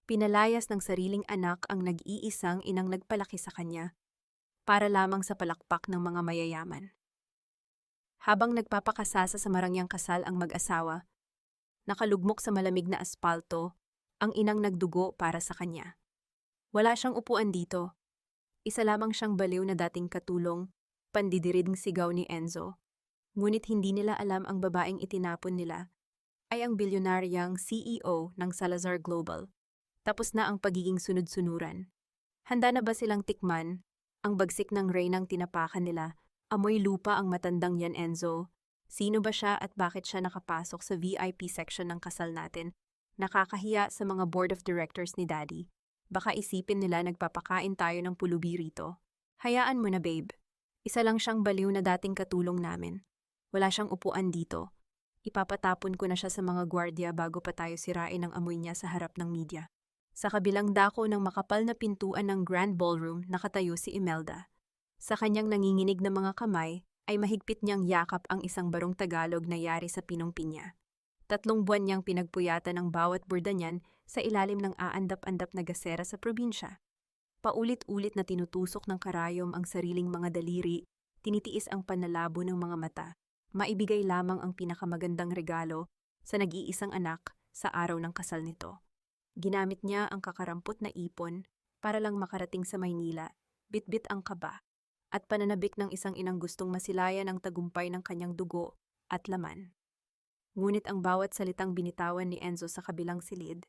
Pinalayas ng sariling anak ang nag-iisang inang nagpalaki sa kanya para lamang sa palakpak ng mga mayayaman. Habang nagpapakasasa sa marangyang kasal ang mag-asawa, nakalugmok sa malamig na aspalto ang inang nagdugo para sa kanya. Wala siyang upuan dito. Isa lamang siyang baliw na dating katulong, pandidiriding sigaw ni Enzo. Ngunit hindi nila alam ang babaeng itinapon nila ay ang bilyonaryang CEO ng Salazar Global. Tapos na ang pagiging sunod-sunuran. Handa na ba silang tikman ang bagsik ng reynang tinapakan nila? Amoy lupa ang matandang yan, Enzo. Sino ba siya at bakit siya nakapasok sa VIP section ng kasal natin? Nakakahiya sa mga board of directors ni Daddy. Baka isipin nila nagpapakain tayo ng pulubi rito. Hayaan mo na, babe. Isa lang siyang baliw na dating katulong namin. Wala siyang upuan dito. Ipapatapon ko na siya sa mga gwardiya bago pa tayo sirain ang amoy niya sa harap ng media. Sa kabilang dako ng makapal na pintuan ng Grand Ballroom, nakatayo si Imelda. Sa kanyang nanginginig na mga kamay, ay mahigpit niyang yakap ang isang barong Tagalog na yari sa pinungpin niya. 3 buwan niyang pinagpuyatan ng bawat burda niyan sa ilalim ng aandap-andap na gasera sa probinsya. Paulit-ulit na tinutusok ng karayom ang sariling mga daliri, tinitiis ang panlalabo ng mga mata. Maibigay lamang ang pinakamagandang regalo sa nag-iisang anak sa araw ng kasal nito. Ginamit niya ang kakarampot na ipon para lang makarating sa Maynila, bitbit ang kaba, at pananabik ng isang inang gustong masilayan ang tagumpay ng kanyang dugo at laman. Ngunit ang bawat salitang binitawan ni Enzo sa kabilang silid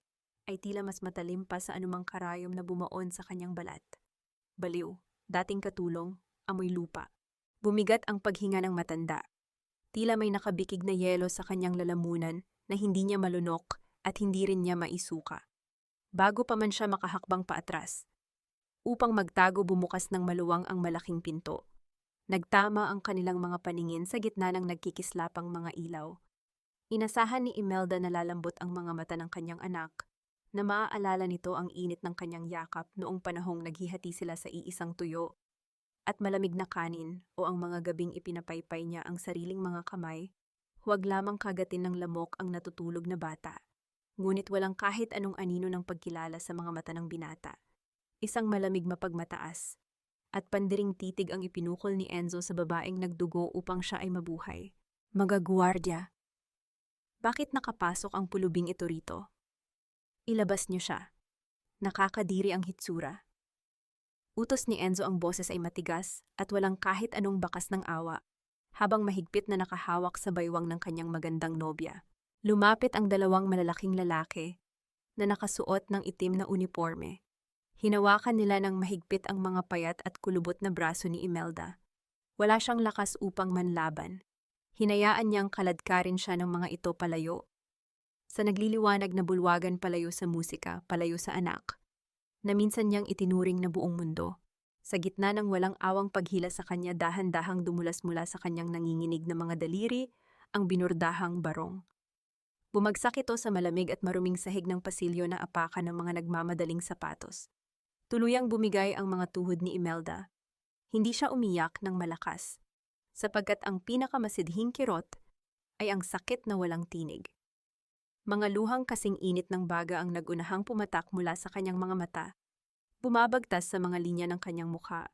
ay tila mas matalim pa sa anumang karayom na bumaon sa kanyang balat. Baliw, dating katulong, amoy lupa. Bumigat ang paghinga ng matanda. Tila may nakabikig na yelo sa kanyang lalamunan na hindi niya malunok at hindi rin niya maisuka. Bago pa man siya makahakbang paatras. Upang magtago, bumukas ng maluwang ang malaking pinto. Nagtama ang kanilang mga paningin sa gitna ng nagkikislapang mga ilaw. Inasahan ni Imelda na lalambot ang mga mata ng kanyang anak, na maaalala nito ang init ng kanyang yakap noong panahong naghihati sila sa iisang tuyo, at malamig na kanin o ang mga gabing ipinapaypay niya ang sariling mga kamay, huwag lamang kagatin ng lamok ang natutulog na bata. Ngunit walang kahit anong anino ng pagkilala sa mga mata ng binata. Isang malamig mapagmataas, at pandiring titig ang ipinukol ni Enzo sa babaeng nagdugo upang siya ay mabuhay. Magagwardya. Bakit nakapasok ang pulubing ito rito? Ilabas niyo siya. Nakakadiri ang hitsura. Utos ni Enzo, ang boses ay matigas at walang kahit anong bakas ng awa, habang mahigpit na nakahawak sa baywang ng kanyang magandang nobya. Lumapit ang 2 malalaking lalaki na nakasuot ng itim na uniforme. Hinawakan nila ng mahigpit ang mga payat at kulubot na braso ni Imelda. Wala siyang lakas upang manlaban. Hinayaan niyang kaladkarin siya ng mga ito palayo. Sa nagliliwanag na bulwagan palayo sa musika, palayo sa anak, na minsan niyang itinuring na buong mundo. Sa gitna ng walang awang paghila sa kanya, dahan-dahang dumulas mula sa kanyang nanginginig na mga daliri ang binurdahang barong. Bumagsak ito sa malamig at maruming sahig ng pasilyo na apakan ng mga nagmamadaling sapatos. Tuluyang bumigay ang mga tuhod ni Imelda. Hindi siya umiyak ng malakas, sapagkat ang pinakamasidhing kirot ay ang sakit na walang tinig. Mga luhang kasing init ng baga ang nagunahang pumatak mula sa kanyang mga mata, bumabagtas sa mga linya ng kanyang mukha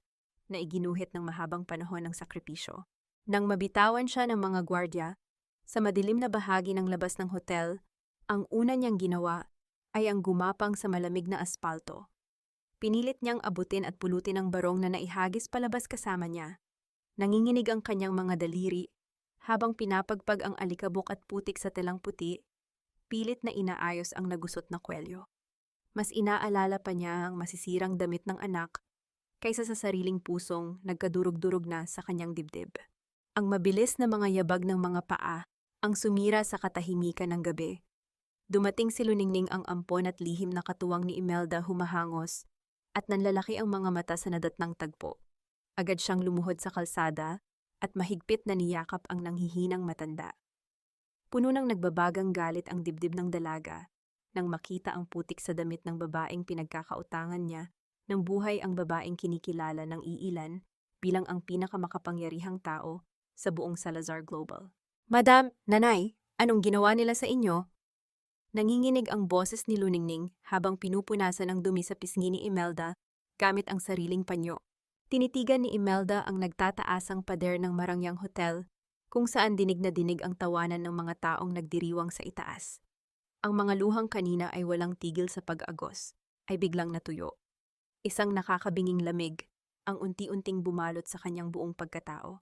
na iginuhit ng mahabang panahon ng sakripisyo. Nang mabitawan siya ng mga gwardya, sa madilim na bahagi ng labas ng hotel, ang una niyang ginawa ay ang gumapang sa malamig na aspalto. Pinilit niyang abutin at pulutin ang barong na naihagis palabas kasama niya. Nanginginig ang kanyang mga daliri, habang pinapagpag ang alikabok at putik sa telang puti, pilit na inaayos ang nagusot na kwelyo. Mas inaalala pa niya ang masisirang damit ng anak kaysa sa sariling pusong nagkadurog-durog na sa kanyang dibdib. Ang mabilis na mga yabag ng mga paa ang sumira sa katahimikan ng gabi. Dumating si Luningning, ang ampon at lihim na katuwang ni Imelda, humahangos, at nanlalaki ang mga mata sa nadatnang tagpo. Agad siyang lumuhod sa kalsada at mahigpit na niyakap ang nanghihinang matanda. Puno ng nagbabagang galit ang dibdib ng dalaga nang makita ang putik sa damit ng babaeng pinagkakautangan niya ng buhay, ang babaeng kinikilala ng iilan bilang ang pinakamakapangyarihang tao sa buong Salazar Global. Madam, Nanay, anong ginawa nila sa inyo? Nanginginig ang boses ni Luningning habang pinupunasan ang dumi sa pisngi ni Imelda gamit ang sariling panyo. Tinitigan ni Imelda ang nagtataasang pader ng Marangyang Hotel kung saan dinig na dinig ang tawanan ng mga taong nagdiriwang sa itaas. Ang mga luhang kanina ay walang tigil sa pag-agos, ay biglang natuyo. Isang nakakabinging lamig ang unti-unting bumalot sa kanyang buong pagkatao.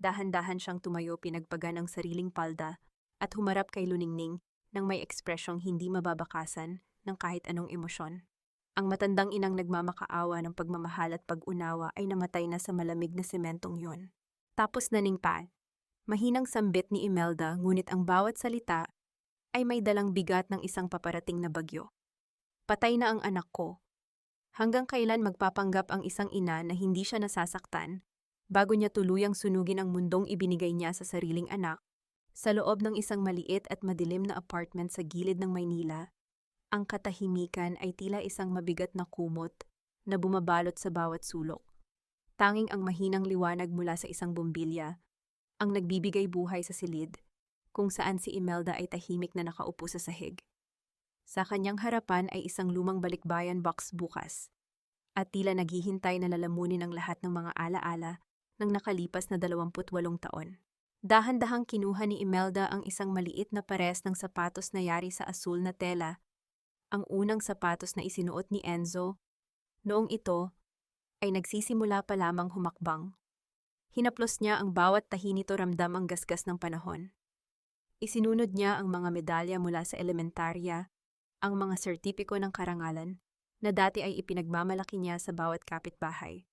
Dahan-dahan siyang tumayo pinagpagan ang sariling palda at humarap kay Luningning nang may ekspresyong hindi mababakasan ng kahit anong emosyon. Ang matandang inang nagmamakaawa ng pagmamahal at pag-unawa ay namatay na sa malamig na sementong yun. Tapos naning pa, mahinang sambit ni Imelda ngunit ang bawat salita ay may dalang bigat ng isang paparating na bagyo. Patay na ang anak ko. Hanggang kailan magpapanggap ang isang ina na hindi siya nasasaktan bago niya tuluyang sunugin ang mundong ibinigay niya sa sariling anak? Sa loob ng isang maliit at madilim na apartment sa gilid ng Maynila, ang katahimikan ay tila isang mabigat na kumot na bumabalot sa bawat sulok. Tanging ang mahinang liwanag mula sa isang bombilya ang nagbibigay buhay sa silid, kung saan si Imelda ay tahimik na nakaupo sa sahig. Sa kanyang harapan ay isang lumang balikbayan box bukas, at tila naghihintay na lalamunin ang lahat ng mga alaala ng nakalipas na 28 taon. Dahan-dahang kinuha ni Imelda ang isang maliit na pares ng sapatos na yari sa asul na tela, ang unang sapatos na isinuot ni Enzo. Noong ito ay nagsisimula pa lamang humakbang. Hinaplos niya ang bawat tahi nito ramdam ang gasgas ng panahon. Isinunod niya ang mga medalya mula sa elementarya, ang mga sertipiko ng karangalan na dati ay ipinagmamalaki niya sa bawat kapitbahay,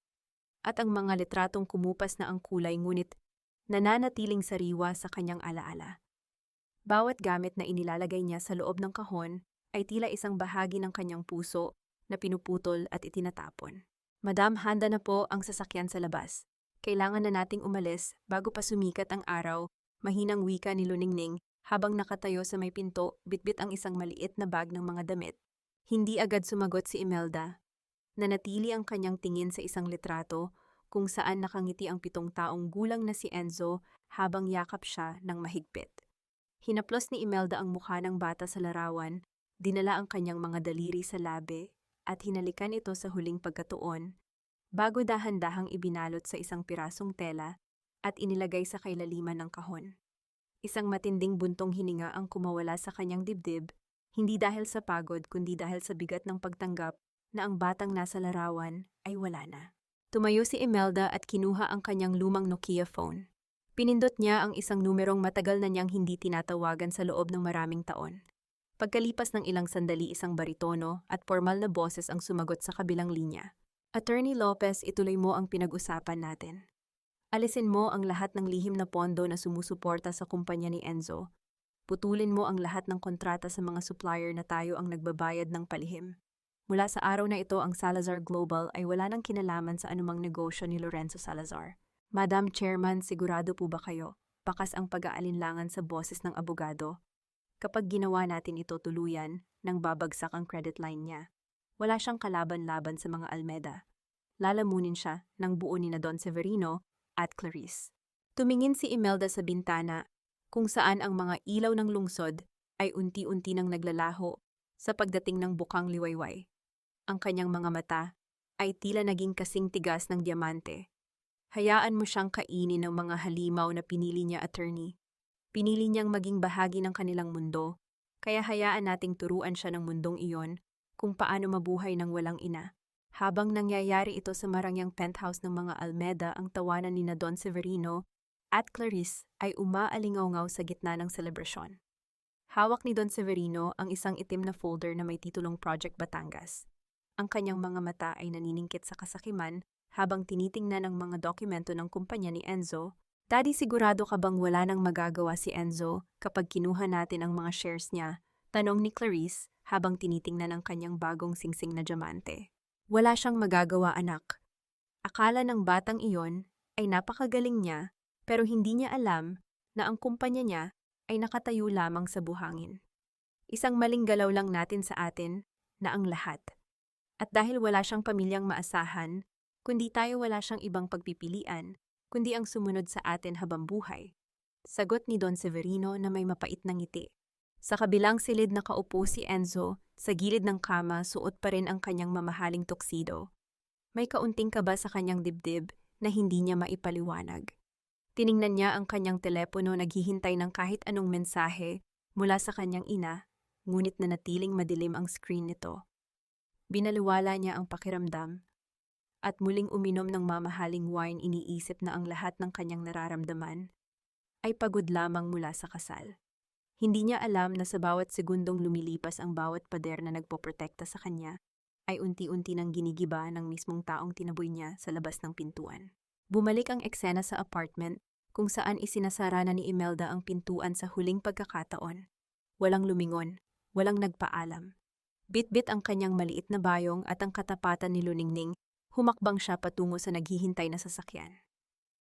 at ang mga litratong kumupas na ang kulay ngunit nananatiling sariwa sa kanyang alaala. Bawat gamit na inilalagay niya sa loob ng kahon ay tila isang bahagi ng kanyang puso na pinuputol at itinatapon. Madam, handa na po ang sasakyan sa labas. Kailangan na nating umalis bago pa sumikat ang araw, mahinang wika ni Luningning habang nakatayo sa may pinto, bitbit ang isang maliit na bag ng mga damit. Hindi agad sumagot si Imelda. Nanatili ang kanyang tingin sa isang litrato kung saan nakangiti ang 7 taong gulang na si Enzo habang yakap siya ng mahigpit. Hinaplos ni Imelda ang mukha ng bata sa larawan, dinala ang kanyang mga daliri sa labi at hinalikan ito sa huling pagkatuon, bago dahan-dahang ibinalot sa isang pirasong tela at inilagay sa kailaliman ng kahon. Isang matinding buntong hininga ang kumawala sa kanyang dibdib, hindi dahil sa pagod kundi dahil sa bigat ng pagtanggap na ang batang nasa larawan ay wala na. Tumayo si Imelda at kinuha ang kanyang lumang Nokia phone. Pinindot niya ang isang numerong matagal na niyang hindi tinatawagan sa loob ng maraming taon. Pagkalipas ng ilang sandali, isang baritono at formal na boses ang sumagot sa kabilang linya. Attorney Lopez, ituloy mo ang pinag-usapan natin. Alisin mo ang lahat ng lihim na pondo na sumusuporta sa kumpanya ni Enzo. Putulin mo ang lahat ng kontrata sa mga supplier na tayo ang nagbabayad ng palihim. Mula sa araw na ito, ang Salazar Global ay wala nang kinalaman sa anumang negosyo ni Lorenzo Salazar. Madam Chairman, sigurado po ba kayo? Bakas ang pag-aalinlangan sa boses ng abogado. Kapag ginawa natin ito tuluyan, nang babagsak ang credit line niya, wala siyang kalaban-laban sa mga Almeda. Lalamunin siya ng buo ni na Don Severino at Clarice. Tumingin si Imelda sa bintana kung saan ang mga ilaw ng lungsod ay unti-unti nang naglalaho sa pagdating ng bukang liwayway. Ang kanyang mga mata ay tila naging kasing tigas ng diamante. Hayaan mo siyang kainin ng mga halimaw na pinili niya, attorney. Pinili niyang maging bahagi ng kanilang mundo, kaya hayaan nating turuan siya ng mundong iyon kung paano mabuhay ng walang ina. Habang nangyayari ito sa marangyang penthouse ng mga Almeda, ang tawanan ni na Don Severino at Clarice ay umaalingaw-ngaw sa gitna ng selebrasyon. Hawak ni Don Severino ang isang itim na folder na may titulong Project Batangas. Ang kanyang mga mata ay naniningkit sa kasakiman habang tinitingnan ang mga dokumento ng kumpanya ni Enzo. Daddy, sigurado ka bang wala nang magagawa si Enzo kapag kinuha natin ang mga shares niya? Tanong ni Clarice habang tinitingnan ang kanyang bagong singsing na diamante. Wala siyang magagawa, anak. Akala ng batang iyon ay napakagaling niya, pero hindi niya alam na ang kumpanya niya ay nakatayo lamang sa buhangin. Isang maling galaw lang natin sa atin na ang lahat. At dahil wala siyang pamilyang maasahan, kundi tayo wala siyang ibang pagpipilian, kundi ang sumunod sa atin habang buhay. Sagot ni Don Severino na may mapait na ngiti. Sa kabilang silid nakaupo si Enzo, sa gilid ng kama suot pa rin ang kanyang mamahaling tuxedo. May kaunting kaba sa kanyang dibdib na hindi niya maipaliwanag. Tiningnan niya ang kanyang telepono naghihintay ng kahit anong mensahe mula sa kanyang ina, ngunit nanatiling madilim ang screen nito. Binaliwala niya ang pakiramdam at muling uminom ng mamahaling wine. Iniisip na ang lahat ng kanyang nararamdaman ay pagod lamang mula sa kasal. Hindi niya alam na sa bawat segundong lumilipas ang bawat pader na nagpoprotekta sa kanya ay unti-unti nang ginigiba ng mismong taong tinaboy niya sa labas ng pintuan. Bumalik ang eksena sa apartment kung saan isinasara na ni Imelda ang pintuan sa huling pagkakataon. Walang lumingon, walang nagpaalam. Bit-bit ang kanyang maliit na bayong at ang katapatan ni Luningning, humakbang siya patungo sa naghihintay na sasakyan.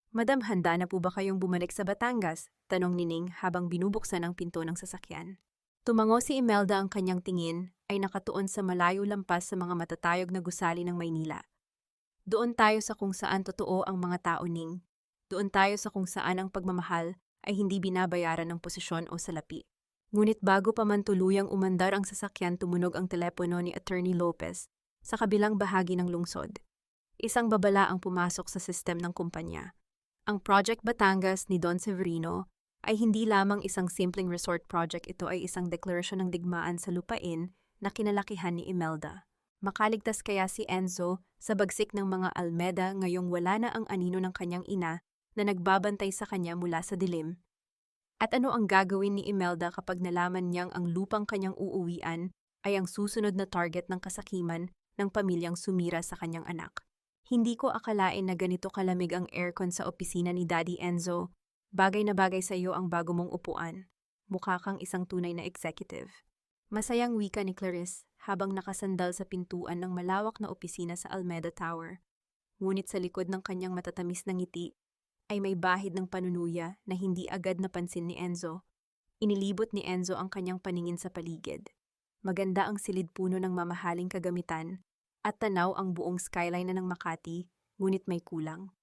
"Madam, handa na po ba kayong bumalik sa Batangas?" tanong ni Ning habang binubuksan ang pinto ng sasakyan. Tumango si Imelda, ang kanyang tingin ay nakatuon sa malayo lampas sa mga matatayog na gusali ng Maynila. "Doon tayo sa kung saan totoo ang mga tao, Ning. Doon tayo sa kung saan ang pagmamahal ay hindi binabayaran ng posisyon o salapi." Ngunit bago pa man tuluyang umandar ang sasakyan, tumunog ang telepono ni Attorney Lopez sa kabilang bahagi ng lungsod. Isang babala ang pumasok sa sistem ng kumpanya. Ang Project Batangas ni Don Severino ay hindi lamang isang simpleng resort project. Ito ay isang deklarasyon ng digmaan sa lupain na kinalakihan ni Imelda. Makaligtas kaya si Enzo sa bagsik ng mga Almeda ngayong wala na ang anino ng kanyang ina na nagbabantay sa kanya mula sa dilim? At ano ang gagawin ni Imelda kapag nalaman niyang ang lupang kanyang uuwian ay ang susunod na target ng kasakiman ng pamilyang sumira sa kanyang anak? "Hindi ko akalain na ganito kalamig ang aircon sa opisina ni Daddy Enzo. Bagay na bagay sa iyo ang bago mong upuan. Mukha kang isang tunay na executive." Masayang wika ni Clarice habang nakasandal sa pintuan ng malawak na opisina sa Almeda Tower. Ngunit sa likod ng kanyang matatamis na ngiti ay may bahid ng panunuya na hindi agad napansin ni Enzo. Inilibot ni Enzo ang kanyang paningin sa paligid. Maganda ang silid puno ng mamahaling kagamitan at tanaw ang buong skyline na ng Makati, ngunit may kulang.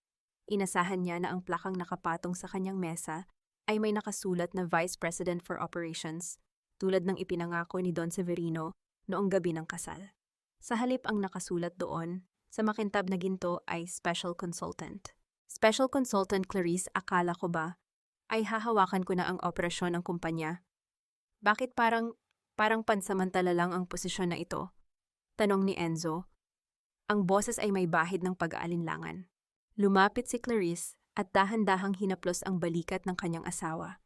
Inasahan niya na ang plakang nakapatong sa kanyang mesa ay may nakasulat na Vice President for Operations, tulad ng ipinangako ni Don Severino noong gabi ng kasal. Sa halip, ang nakasulat doon sa makintab na ginto ay Special Consultant. Special Consultant Clarice, akala ko ba ay hahawakan ko na ang operasyon ng kumpanya? Bakit parang pansamantala lang ang posisyon na ito? Tanong ni Enzo. Ang boses ay may bahid ng pag-aalinlangan. Lumapit si Clarice at dahan-dahang hinaplos ang balikat ng kanyang asawa.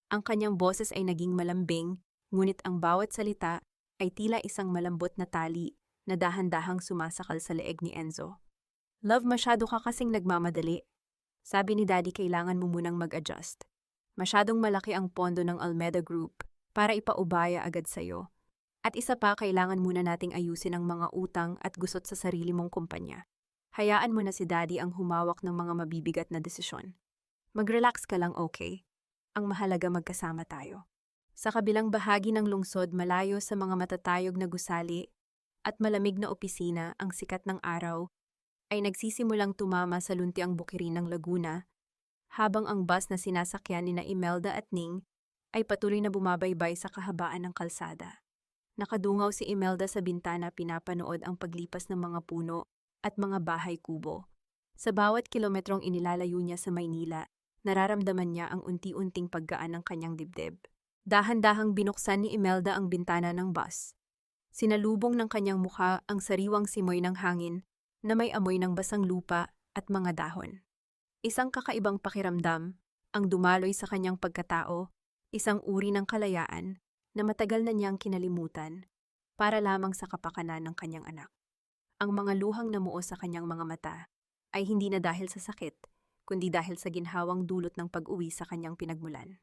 Ang kanyang boses ay naging malambing, ngunit ang bawat salita ay tila isang malambot na tali na dahan-dahang sumasakal sa leeg ni Enzo. "Love, masyado ka kasing nagmamadali. Sabi ni Daddy, kailangan mo munang mag-adjust. Masyadong malaki ang pondo ng Almeda Group para ipaubaya agad sa'yo. At isa pa, kailangan muna nating ayusin ang mga utang at gusot sa sarili mong kumpanya. Hayaan mo na si Daddy ang humawak ng mga mabibigat na desisyon. Mag-relax ka lang, okay? Ang mahalaga, magkasama tayo." Sa kabilang bahagi ng lungsod, malayo sa mga matatayog na gusali at malamig na opisina, ang sikat ng araw ay nagsisimulang tumama sa luntiang bukirin ng Laguna, habang ang bus na sinasakyan ni na Imelda at Ning ay patuloy na bumabaybay sa kahabaan ng kalsada. Nakadungaw si Imelda sa bintana, pinapanood ang paglipas ng mga puno at mga bahay kubo. Sa bawat kilometrong inilalayo niya sa Maynila, nararamdaman niya ang unti-unting paggaan ng kanyang dibdib. Dahan-dahang binuksan ni Imelda ang bintana ng bus. Sinalubong ng kanyang mukha ang sariwang simoy ng hangin na may amoy ng basang lupa at mga dahon. Isang kakaibang pakiramdam ang dumaloy sa kanyang pagkatao, isang uri ng kalayaan na matagal na niyang kinalimutan para lamang sa kapakanan ng kanyang anak. Ang mga luhang namuo sa kanyang mga mata ay hindi na dahil sa sakit, kundi dahil sa ginhawang dulot ng pag-uwi sa kanyang pinagmulan.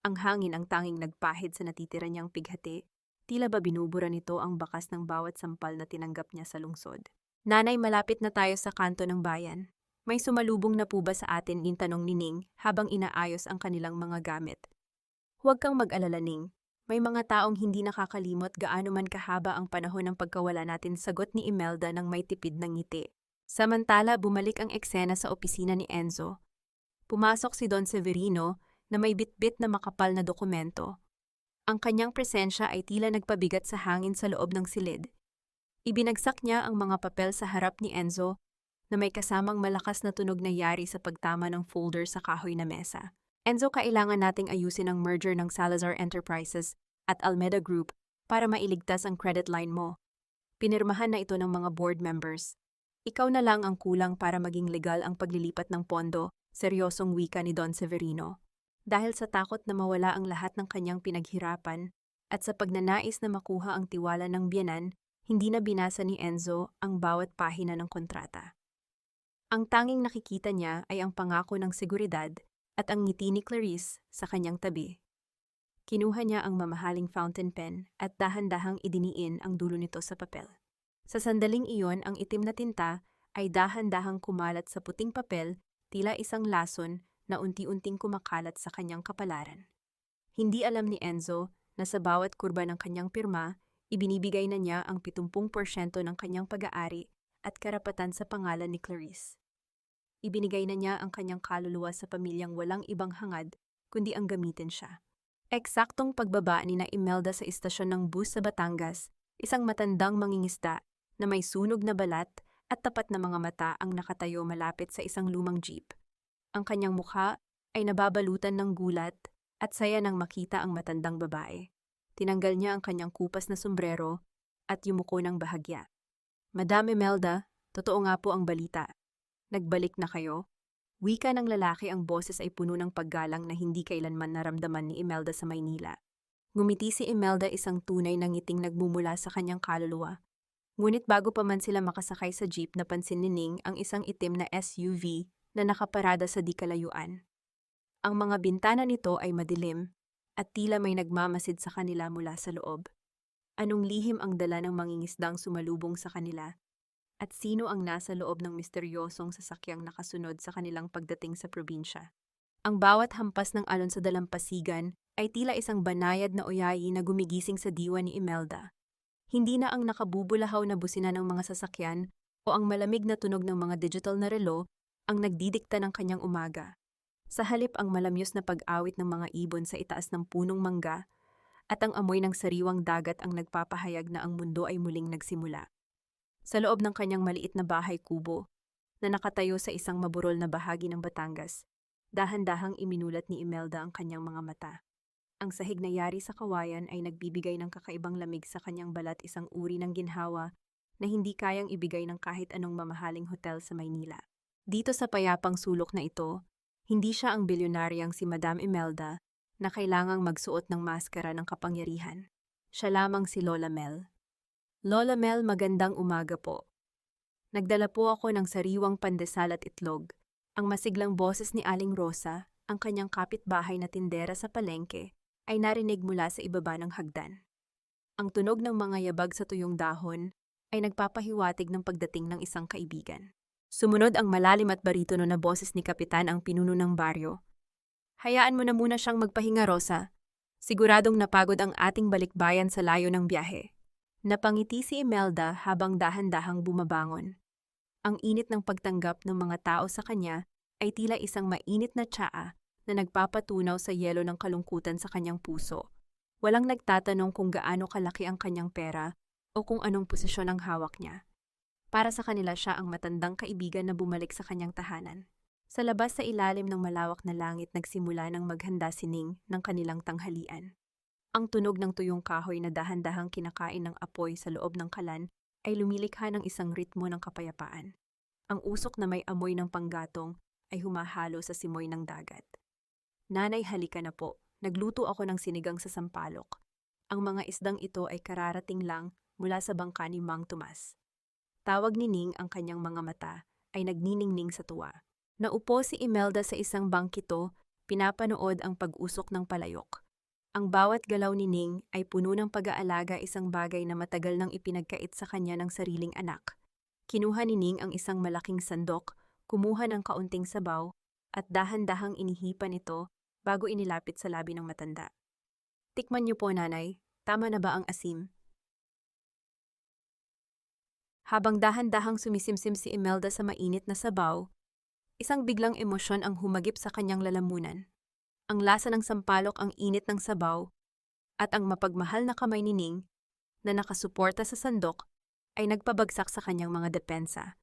Ang hangin ang tanging nagpahid sa natitira niyang pighati, tila ba binubura nito ang bakas ng bawat sampal na tinanggap niya sa lungsod. "Nanay, malapit na tayo sa kanto ng bayan. May sumalubong na po ba sa atin?" Yung tanong ni Ning habang inaayos ang kanilang mga gamit. "Huwag kang mag-alala, Ning. May mga taong hindi nakakalimot gaano man kahaba ang panahon ng pagkawala natin," sagot ni Imelda ng may tipid ng ngiti. Samantala, bumalik ang eksena sa opisina ni Enzo. Pumasok si Don Severino na may bitbit na makapal na dokumento. Ang kanyang presensya ay tila nagpabigat sa hangin sa loob ng silid. Ibinagsak niya ang mga papel sa harap ni Enzo na may kasamang malakas na tunog na yari sa pagtama ng folder sa kahoy na mesa. Enzo, kailangan nating ayusin ang merger ng Salazar Enterprises at Almeda Group para mailigtas ang credit line mo. Pinirmahan na ito ng mga board members. Ikaw na lang ang kulang para maging legal ang paglilipat ng pondo, seryosong wika ni Don Severino. Dahil sa takot na mawala ang lahat ng kanyang pinaghirapan at sa pagnanais na makuha ang tiwala ng biyenan, hindi na binasa ni Enzo ang bawat pahina ng kontrata. Ang tanging nakikita niya ay ang pangako ng seguridad at ang ngiti ni Clarice sa kanyang tabi. Kinuha niya ang mamahaling fountain pen at dahan-dahang idiniin ang dulo nito sa papel. Sa sandaling iyon, ang itim na tinta ay dahan-dahang kumalat sa puting papel, tila isang lason na unti-unting kumakalat sa kanyang kapalaran. Hindi alam ni Enzo na sa bawat kurba ng kanyang pirma, ibinibigay na niya ang 70% ng kanyang pag-aari at karapatan sa pangalan ni Clarice. Ibinigay na niya ang kanyang kaluluwa sa pamilyang walang ibang hangad kundi ang gamitin siya. Eksaktong pagbaba ni na Imelda sa istasyon ng bus sa Batangas, isang matandang mangingisda na may sunog na balat at tapat na mga mata ang nakatayo malapit sa isang lumang jeep. Ang kanyang mukha ay nababalutan ng gulat at saya nang makita ang matandang babae. Tinanggal niya ang kanyang kupas na sombrero at yumuko ng bahagya. Madam Imelda, totoo nga po ang balita. Nagbalik na kayo? Wika ng lalaki, ang boses ay puno ng paggalang na hindi kailanman naramdaman ni Imelda sa Maynila. Ngumiti si Imelda, isang tunay na ngiting nagmumula sa kanyang kaluluwa. Ngunit bago pa man sila makasakay sa jeep, napansin ni Ning ang isang itim na SUV na nakaparada sa di kalayuan. Ang mga bintana nito ay madilim at tila may nagmamasid sa kanila mula sa loob. Anong lihim ang dala ng mangingisdang sumalubong sa kanila? At sino ang nasa loob ng misteryosong sasakyang nakasunod sa kanilang pagdating sa probinsya? Ang bawat hampas ng alon sa dalampasigan ay tila isang banayad na oyayi na gumigising sa diwa ni Imelda. Hindi na ang nakabubulahaw na busina ng mga sasakyan o ang malamig na tunog ng mga digital na relo ang nagdidikta ng kanyang umaga. Sa halip, ang malamyos na pag-awit ng mga ibon sa itaas ng punong mangga at ang amoy ng sariwang dagat ang nagpapahayag na ang mundo ay muling nagsimula. Sa loob ng kanyang maliit na bahay kubo, na nakatayo sa isang maburol na bahagi ng Batangas, dahan-dahang iminulat ni Imelda ang kanyang mga mata. Ang sahig na yari sa kawayan ay nagbibigay ng kakaibang lamig sa kanyang balat, isang uri ng ginhawa na hindi kayang ibigay ng kahit anong mamahaling hotel sa Maynila. Dito sa payapang sulok na ito, hindi siya ang bilyonaryang si Madam Imelda na kailangang magsuot ng maskara ng kapangyarihan. Siya lamang si Lola Mel. Lola Mel, magandang umaga po. Nagdala po ako ng sariwang pandesal at itlog. Ang masiglang boses ni Aling Rosa, ang kanyang kapitbahay na tindera sa palengke, ay narinig mula sa ibaba ng hagdan. Ang tunog ng mga yabag sa tuyong dahon ay nagpapahiwatig ng pagdating ng isang kaibigan. Sumunod ang malalim at baritono na boses ni Kapitan, ang pinuno ng baryo. Hayaan mo na muna siyang magpahinga, Rosa. Siguradong napagod ang ating balikbayan sa layo ng biyahe. Napangiti si Imelda habang dahan-dahang bumabangon. Ang init ng pagtanggap ng mga tao sa kanya ay tila isang mainit na tsaa na nagpapatunaw sa yelo ng kalungkutan sa kanyang puso. Walang nagtatanong kung gaano kalaki ang kanyang pera o kung anong posisyon ang hawak niya. Para sa kanila, siya ang matandang kaibigan na bumalik sa kanyang tahanan. Sa labas, sa ilalim ng malawak na langit, nagsimula ng maghanda si Ning ng kanilang tanghalian. Ang tunog ng tuyong kahoy na dahan-dahang kinakain ng apoy sa loob ng kalan ay lumilikha ng isang ritmo ng kapayapaan. Ang usok na may amoy ng panggatong ay humahalo sa simoy ng dagat. Nanay, halika na po. Nagluto ako ng sinigang sa sampalok. Ang mga isdang ito ay kararating lang mula sa bangka ni Mang Tomas. Tawag ni Ning, ang kanyang mga mata ay nagniningning sa tuwa. Naupo si Imelda sa isang bangkito, pinapanood ang pag-usok ng palayok. Ang bawat galaw ni Ning ay puno ng pag-aalaga, isang bagay na matagal nang ipinagkait sa kanya ng sariling anak. Kinuha ni Ning ang isang malaking sandok, kumuha ng kaunting sabaw, at dahan-dahang inihipan ito bago inilapit sa labi ng matanda. Tikman niyo po, nanay. Tama na ba ang asim? Habang dahan-dahang sumisimsim si Imelda sa mainit na sabaw, isang biglang emosyon ang humagip sa kanyang lalamunan. Ang lasa ng sampalok, ang init ng sabaw, At ang mapagmahal na kamay ni Ning, na nakasuporta sa sandok, ay nagpabagsak sa kanyang mga depensa.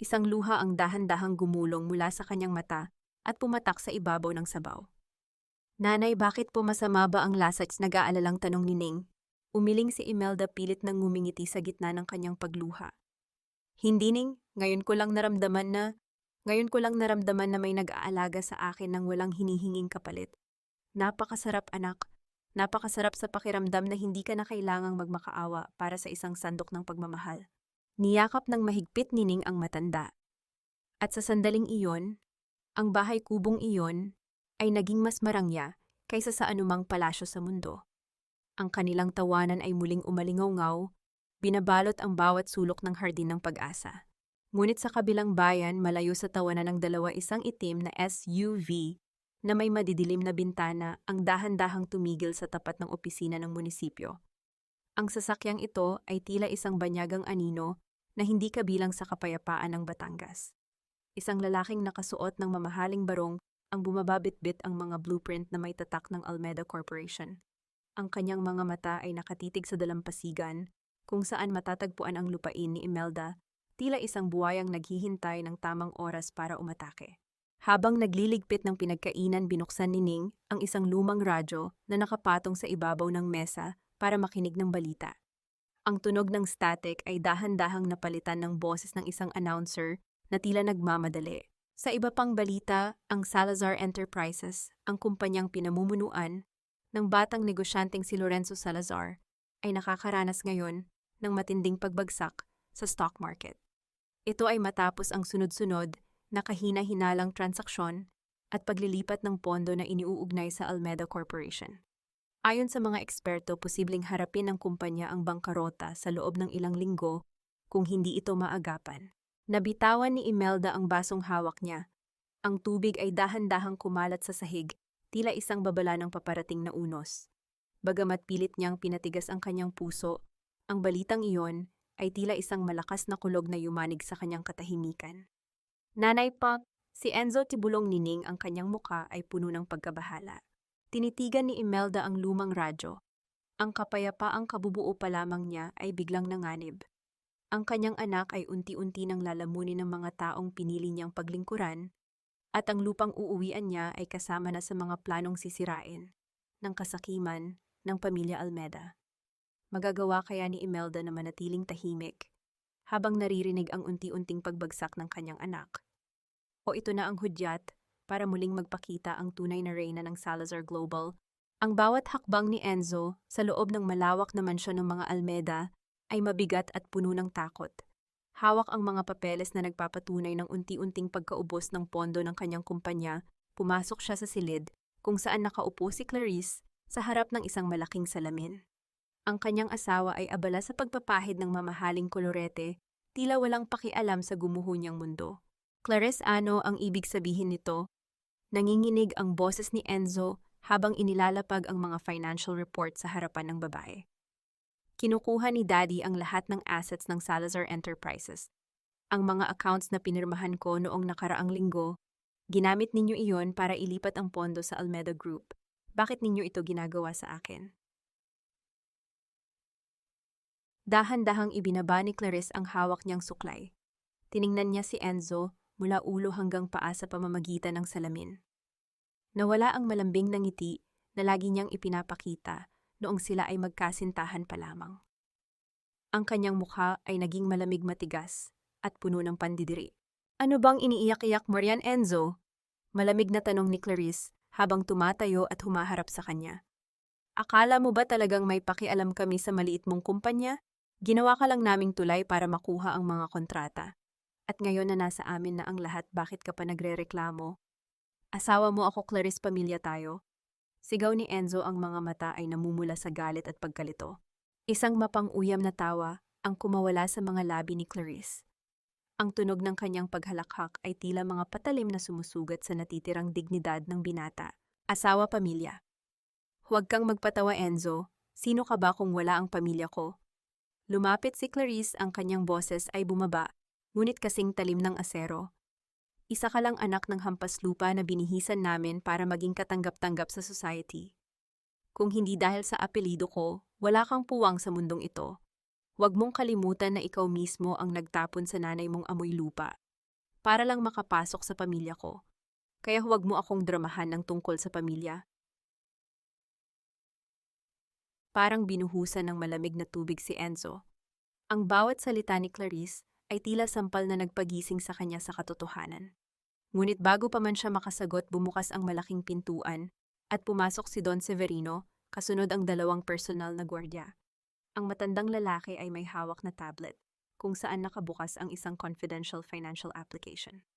Isang luha ang dahan-dahang gumulong mula sa kanyang mata at pumatak sa ibabaw ng sabaw. Nanay, bakit po masama ba ang lasa? Nag-aalalang tanong ni Ning. Umiling si Imelda pilit nang ngumingiti sa gitna ng kanyang pagluha. Hindi, Ning, ngayon ko lang naramdaman na may nag-aalaga sa akin nang walang hinihinging kapalit. Napakasarap, anak. Napakasarap sa pakiramdam na hindi ka na kailangang magmakaawa para sa isang sandok ng pagmamahal. Niyakap ng mahigpit ni Ning ang matanda. At sa sandaling iyon, ang bahay kubong iyon ay naging mas marangya kaysa sa anumang palasyo sa mundo. Ang kanilang tawanan ay muling umalingaw-ngaw, binabalot ang bawat sulok ng hardin ng pag-asa. Ngunit sa kabilang bayan, malayo sa tawanan ng dalawa, isang itim na SUV na may madidilim na bintana ang dahan-dahang tumigil sa tapat ng opisina ng munisipyo. Ang sasakyang ito ay tila isang banyagang anino na hindi kabilang sa kapayapaan ng Batangas. Isang lalaking nakasuot ng mamahaling barong ang bumababitbit ang mga blueprint na may tatak ng Almeda Corporation. Ang kanyang mga mata ay nakatitig sa dalampasigan kung saan matatagpuan ang lupain ni Imelda, tila isang buwayang naghihintay ng tamang oras para umatake. Habang nagliligpit ng pinagkainan, binuksan ni Ning ang isang lumang radyo na nakapatong sa ibabaw ng mesa para makinig ng balita. Ang tunog ng static ay dahan-dahang napalitan ng boses ng isang announcer na tila nagmamadali. Sa iba pang balita, ang Salazar Enterprises, ang kumpanyang pinamumunuan ng batang negosyanteng si Lorenzo Salazar, ay nakakaranas ngayon ng matinding pagbagsak sa stock market. Ito ay matapos ang sunod-sunod na kahina-hinalang transaksyon at paglilipat ng pondo na iniuugnay sa Almeda Corporation. Ayon sa mga eksperto, posibleng harapin ng kumpanya ang bangkarota sa loob ng ilang linggo kung hindi ito maagapan. Nabitawan ni Imelda ang basong hawak niya. Ang tubig ay dahan-dahang kumalat sa sahig, tila isang babala ng paparating na unos. Bagamat pilit niyang pinatigas ang kanyang puso, ang balitang iyon ay tila isang malakas na kulog na yumanig sa kanyang katahimikan. Nanay pa, si Enzo, tibulong ni Ning, ang kanyang muka ay puno ng pagkabahala. Tinitigan ni Imelda ang lumang radyo. Ang kapayapaang kabubuo pa lamang niya ay biglang nanganib. Ang kanyang anak ay unti-unti nang lalamunin ng mga taong pinili niyang paglingkuran, at ang lupang uuwian niya ay kasama na sa mga planong sisirain ng kasakiman ng pamilya Almeda. Magagawa kaya ni Imelda na manatiling tahimik habang naririnig ang unti-unting pagbagsak ng kanyang anak? O ito na ang hudyat para muling magpakita ang tunay na reyna ng Salazar Global? Ang bawat hakbang ni Enzo sa loob ng malawak na mansyon ng mga Almeda ay mabigat at puno ng takot. Hawak ang mga papeles na nagpapatunay ng unti-unting pagkaubos ng pondo ng kanyang kumpanya. Pumasok siya sa silid kung saan nakaupo si Clarice sa harap ng isang malaking salamin. Ang kanyang asawa ay abala sa pagpapahid ng mamahaling kolorete, tila walang pakialam sa gumuho niyang mundo. Clarice, ano ang ibig sabihin nito? Nanginginig ang boses ni Enzo habang inilalapag ang mga financial report sa harapan ng babae. Kinukuha ni Daddy ang lahat ng assets ng Salazar Enterprises. Ang mga accounts na pinirmahan ko noong nakaraang linggo, ginamit ninyo iyon para ilipat ang pondo sa Almeda Group. Bakit ninyo ito ginagawa sa akin? Dahan-dahang ibinaba ni Clarice ang hawak niyang suklay. Tiningnan niya si Enzo mula ulo hanggang paa sa pamamagitan ng salamin. Nawala ang malambing na ngiti na lagi niyang ipinapakita noong sila ay magkasintahan pa lamang. Ang kanyang mukha ay naging malamig, matigas at puno ng pandidiri. Ano bang iniiyak-iyak mo riyan, Enzo? Malamig na tanong ni Clarice habang tumatayo at humaharap sa kanya. Akala mo ba talagang may pakialam kami sa maliit mong kumpanya? Ginawa ka lang naming tulay para makuha ang mga kontrata. At ngayon na nasa amin na ang lahat, bakit ka pa nagrereklamo? Asawa mo ako, Clarice, pamilya tayo. Sigaw ni Enzo, ang mga mata ay namumula sa galit at pagkalito. Isang mapang-uyam na tawa ang kumawala sa mga labi ni Clarice. Ang tunog ng kanyang paghalakhak ay tila mga patalim na sumusugat sa natitirang dignidad ng binata. Asawa, pamilya. Huwag kang magpatawa, Enzo. Sino ka ba kung wala ang pamilya ko? Lumapit si Clarice, ang kanyang boses ay bumaba, ngunit kasing talim ng asero. Isa ka lang anak ng hampas lupa na binihisan namin para maging katanggap-tanggap sa society. Kung hindi dahil sa apelido ko, wala kang puwang sa mundong ito. Huwag mong kalimutan na ikaw mismo ang nagtapon sa nanay mong amoy lupa para lang makapasok sa pamilya ko. Kaya huwag mo akong dramahan ng tungkol sa pamilya. Parang binuhusan ng malamig na tubig si Enzo. Ang bawat salita ni Clarice ay tila sampal na nagpagising sa kanya sa katotohanan. Ngunit bago pa man siya makasagot, bumukas ang malaking pintuan at pumasok si Don Severino, kasunod ang 2 personal na gwardiya. Ang matandang lalaki ay may hawak na tablet, kung saan nakabukas ang isang confidential financial application.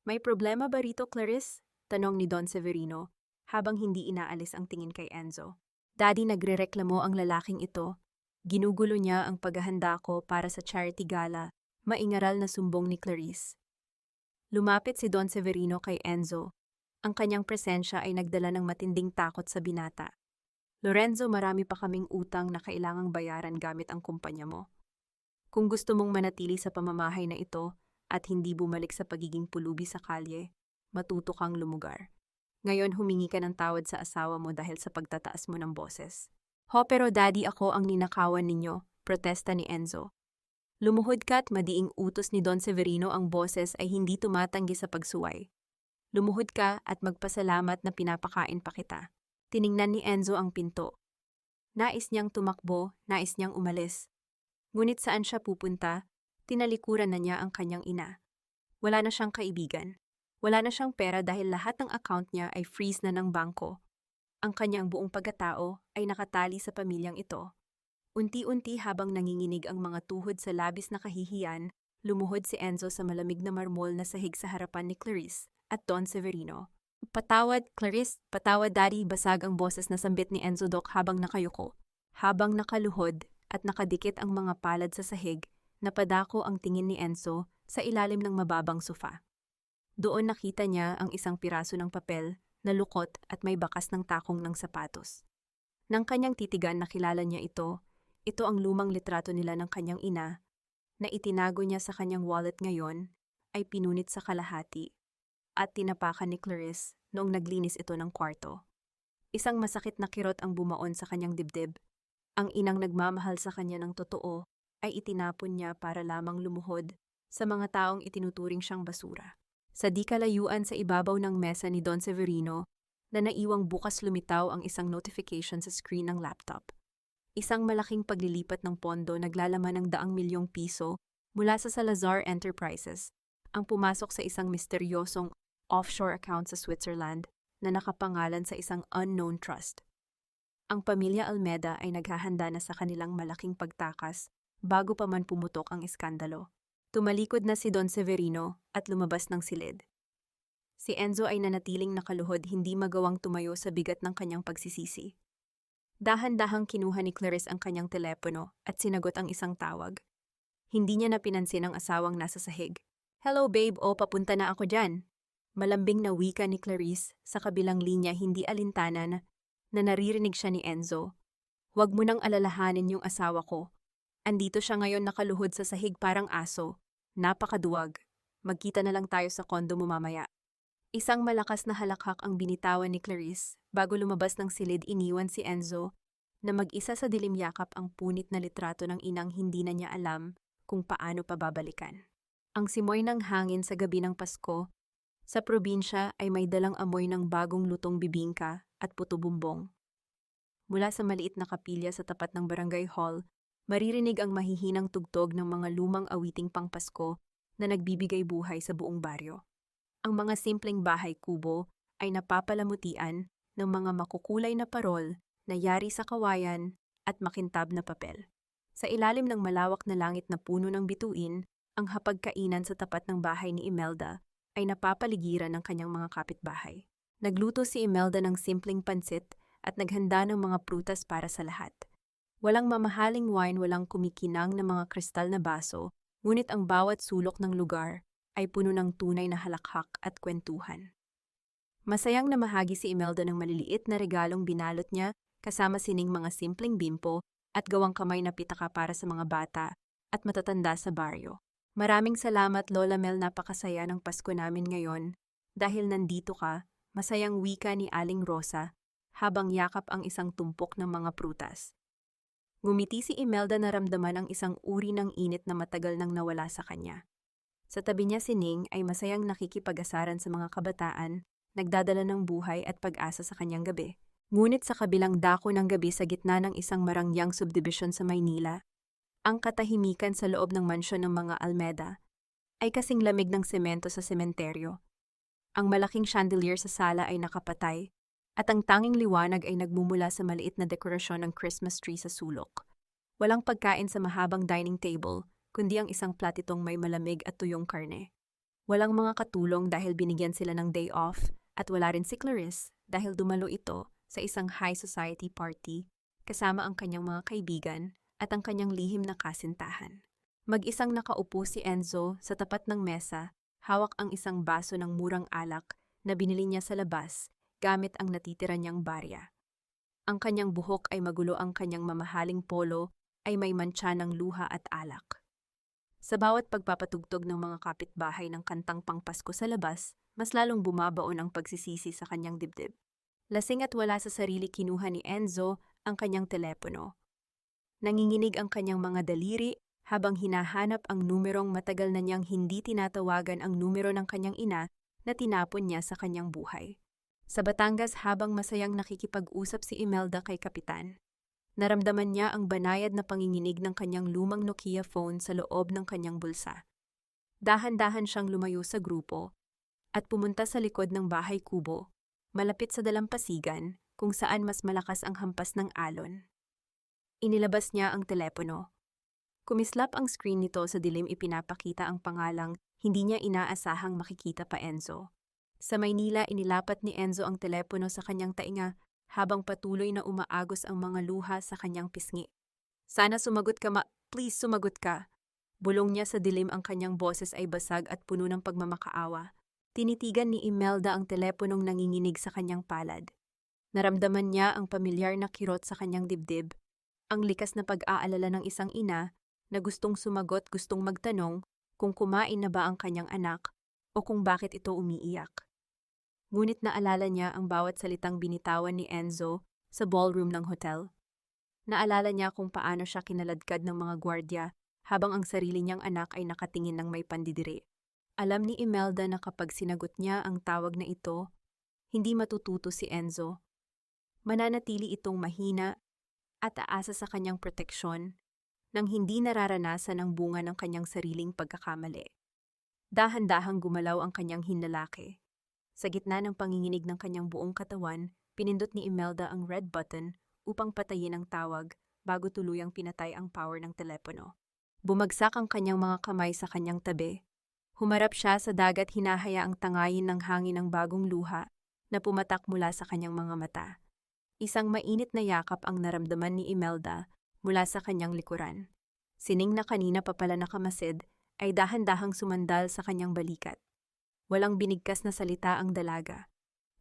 May problema ba rito, Clarice? Tanong ni Don Severino, habang hindi inaalis ang tingin kay Enzo. Daddy, nagrereklamo ang lalaking ito. Ginugulo niya ang paghahanda ko para sa charity gala, maingaral na sumbong ni Clarice. Lumapit si Don Severino kay Enzo. Ang kanyang presensya ay nagdala ng matinding takot sa binata. Lorenzo, marami pa kaming utang na kailangang bayaran gamit ang kumpanya mo. Kung gusto mong manatili sa pamamahay na ito at hindi bumalik sa pagiging pulubi sa kalye, matuto kang lumugar. Ngayon humingi ka ng tawad sa asawa mo dahil sa pagtataas mo ng boses. Ho, pero daddy, ako ang ninakawan ninyo, protesta ni Enzo. Lumuhod ka at madiing utos ni Don Severino, ang boses ay hindi tumatanggi sa pagsuway. Lumuhod ka at magpasalamat na pinapakain pa kita. Tiningnan ni Enzo ang pinto. Nais niyang tumakbo, nais niyang umalis. Ngunit saan siya pupunta, tinalikuran na niya ang kanyang ina. Wala na siyang kaibigan. Wala na siyang pera dahil lahat ng account niya ay freeze na ng bangko. Ang kanyang buong pagkatao ay nakatali sa pamilyang ito. Unti-unti habang nanginginig ang mga tuhod sa labis na kahihiyan, lumuhod si Enzo sa malamig na marmol na sahig sa harapan ni Clarice at Don Severino. Patawad, Clarice, patawad daddy, basag ang boses na sambit ni Enzo Doc habang nakayuko. Habang nakaluhod at nakadikit ang mga palad sa sahig, napadako ang tingin ni Enzo sa ilalim ng mababang sofa. Doon nakita niya ang isang piraso ng papel na lukot at may bakas ng takong ng sapatos. Nang kanyang titigan, nakilala niya ito. Ito ang lumang litrato nila ng kanyang ina na itinago niya sa kanyang wallet, ngayon ay pinunit sa kalahati at tinapakan ni Clarice noong naglinis ito ng kwarto. Isang masakit na kirot ang bumaon sa kanyang dibdib. Ang inang nagmamahal sa kanya ng totoo ay itinapon niya para lamang lumuhod sa mga taong itinuturing siyang basura. Sa di kalayuan sa ibabaw ng mesa ni Don Severino, na naiwang bukas, lumitaw ang isang notification sa screen ng laptop. Isang malaking paglilipat ng pondo naglalaman ng ₱100,000 mula sa Salazar Enterprises ang pumasok sa isang misteryosong offshore account sa Switzerland na nakapangalan sa isang unknown trust. Ang pamilya Almeda ay naghahanda na sa kanilang malaking pagtakas bago pa man pumutok ang iskandalo. Tumalikod na si Don Severino at lumabas ng silid. Si Enzo ay nanatiling nakaluhod, hindi magawang tumayo sa bigat ng kanyang pagsisisi. Dahan-dahang kinuha ni Clarice ang kanyang telepono at sinagot ang isang tawag. Hindi niya napinansin ang asawang nasa sahig. "Hello babe, papunta na ako dyan." Malambing na wika ni Clarice sa kabilang linya, hindi alintanan na naririnig siya ni Enzo. "Huwag mo nang alalahanin yung asawa ko. Andito siya ngayon nakaluhod sa sahig parang aso. Napakaduwag. Magkita na lang tayo sa kondo mo mamaya." Isang malakas na halakhak ang binitawan ni Clarice. Bago lumabas ng silid, iniwan si Enzo na mag-isa sa dilim yakap ang punit na litrato ng inang hindi na niya alam kung paano pababalikan. Ang simoy ng hangin sa gabi ng Pasko sa probinsya ay may dalang amoy ng bagong lutong bibingka at puto-bumbong. Mula sa maliit na kapilya sa tapat ng barangay hall, maririnig ang mahihinang tugtog ng mga lumang awiting pangpasko na nagbibigay buhay sa buong baryo. Ang mga simpleng bahay kubo ay napapalamutian ng mga makukulay na parol na yari sa kawayan at makintab na papel. Sa ilalim ng malawak na langit na puno ng bituin, ang hapagkainan sa tapat ng bahay ni Imelda ay napapaligiran ng kanyang mga kapitbahay. Nagluto si Imelda ng simpleng pansit at naghanda ng mga prutas para sa lahat. Walang mamahaling wine, walang kumikinang na mga kristal na baso, ngunit ang bawat sulok ng lugar ay puno ng tunay na halakhak at kwentuhan. Masayang namahagi si Imelda ng maliliit na regalong binalot niya, kasama sining mga simpleng bimpo at gawang kamay na pitaka para sa mga bata at matatanda sa baryo. "Maraming salamat Lola Mel, napakasaya ng Pasko namin ngayon. Dahil nandito ka," masayang wika ni Aling Rosa habang yakap ang isang tumpok ng mga prutas. Ngumiti si Imelda na ramdaman ang isang uri ng init na matagal nang nawala sa kanya. Sa tabi niya si Ning ay masayang nakikipag-asaran sa mga kabataan, nagdadala ng buhay at pag-asa sa kanyang gabi. Ngunit sa kabilang dako ng gabi sa gitna ng isang marangyang subdivision sa Maynila, ang katahimikan sa loob ng mansyon ng mga Almeda ay kasing lamig ng semento sa sementeryo. Ang malaking chandelier sa sala ay nakapatay, at ang tanging liwanag ay nagmumula sa maliit na dekorasyon ng Christmas tree sa sulok. Walang pagkain sa mahabang dining table, kundi ang isang platitong may malamig at tuyong karne. Walang mga katulong dahil binigyan sila ng day off, at wala rin si Clarice dahil dumalo ito sa isang high society party kasama ang kanyang mga kaibigan at ang kanyang lihim na kasintahan. Mag-isang nakaupo si Enzo sa tapat ng mesa, hawak ang isang baso ng murang alak na binili niya sa labas gamit ang natitira niyang barya. Ang kanyang buhok ay magulo, ang kanyang mamahaling polo ay may mantsa ng luha at alak. Sa bawat pagpapatugtog ng mga kapitbahay ng kantang pangpasko sa labas, mas lalong bumabaon ang pagsisisi sa kanyang dibdib. Lasing at wala sa sarili, kinuha ni Enzo ang kanyang telepono. Nanginginig ang kanyang mga daliri habang hinahanap ang numerong matagal na niyang hindi tinatawagan, ang numero ng kanyang ina na tinapon niya sa kanyang buhay. Sa Batangas, habang masayang nakikipag-usap si Imelda kay Kapitan, naramdaman niya ang banayad na panginginig ng kanyang lumang Nokia phone sa loob ng kanyang bulsa. Dahan-dahan siyang lumayo sa grupo at pumunta sa likod ng bahay kubo, malapit sa dalampasigan kung saan mas malakas ang hampas ng alon. Inilabas niya ang telepono. Kumislap ang screen nito sa dilim, ipinapakita ang pangalang hindi niya inaasahang makikita pa, Enzo. Sa Maynila, inilapat ni Enzo ang telepono sa kanyang tainga habang patuloy na umaagos ang mga luha sa kanyang pisngi. Sana sumagot ka, please sumagot ka. Bulong niya sa dilim, ang kanyang boses ay basag at puno ng pagmamakaawa. Tinitigan ni Imelda ang teleponong nanginginig sa kanyang palad. Naramdaman niya ang pamilyar na kirot sa kanyang dibdib, ang likas na pag-aalala ng isang ina na gustong sumagot, gustong magtanong kung kumain na ba ang kanyang anak o kung bakit ito umiiyak. Ngunit naalala niya ang bawat salitang binitawan ni Enzo sa ballroom ng hotel. Naalala niya kung paano siya kinaladkad ng mga gwardya habang ang sarili niyang anak ay nakatingin ng may pandidiri. Alam ni Imelda na kapag sinagot niya ang tawag na ito, hindi matututo si Enzo. Mananatili itong mahina at aasa sa kanyang proteksyon nang hindi nararanasan ang bunga ng kanyang sariling pagkakamali. Dahan-dahang gumalaw ang kanyang hinlalaki. Sa gitna ng panginginig ng kanyang buong katawan, pinindot ni Imelda ang red button upang patayin ang tawag bago tuluyang pinatay ang power ng telepono. Bumagsak ang kanyang mga kamay sa kanyang tabi. Humarap siya sa dagat, hinahayaang tangayin ng hangin ng bagong luha na pumatak mula sa kanyang mga mata. Isang mainit na yakap ang naramdaman ni Imelda mula sa kanyang likuran. Sining na kanina pa pala nakamasid ay dahan-dahang sumandal sa kanyang balikat. Walang binigkas na salita ang dalaga.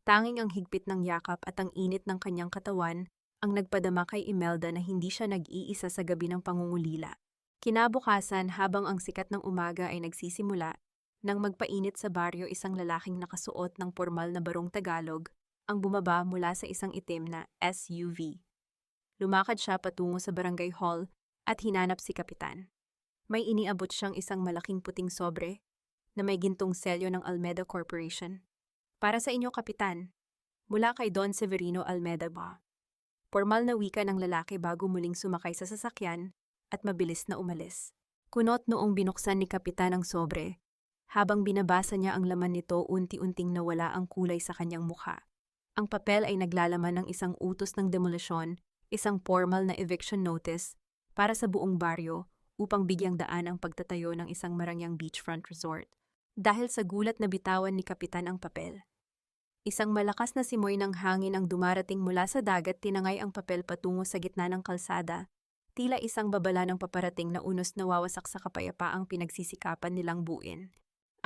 Tanging ang higpit ng yakap at ang init ng kanyang katawan ang nagpadama kay Imelda na hindi siya nag-iisa sa gabi ng pangungulila. Kinabukasan, habang ang sikat ng umaga ay nagsisimula, nang magpainit sa baryo, isang lalaking nakasuot ng pormal na barong Tagalog ang bumaba mula sa isang itim na SUV. Lumakad siya patungo sa barangay hall at hinanap si Kapitan. May iniabot siyang isang malaking puting sobre na may gintong selyo ng Almeda Corporation. Para sa inyo, Kapitan. Mula kay Don Severino Almeda ba? Pormal na wika ng lalaki bago muling sumakay sa sasakyan at mabilis na umalis. Kunot noong binuksan ni Kapitan ang sobre. Habang binabasa niya ang laman nito, unti-unting nawala ang kulay sa kanyang mukha. Ang papel ay naglalaman ng isang utos ng demolisyon, isang formal na eviction notice para sa buong baryo upang bigyang daan ang pagtatayo ng isang marangyang beachfront resort. Dahil sa gulat na bitawan ni Kapitan ang papel. Isang malakas na simoy ng hangin ang dumarating mula sa dagat, tinangay ang papel patungo sa gitna ng kalsada. Tila isang babala ng paparating na unos na wawasak sa kapayapaang pinagsisikapan nilang buuin.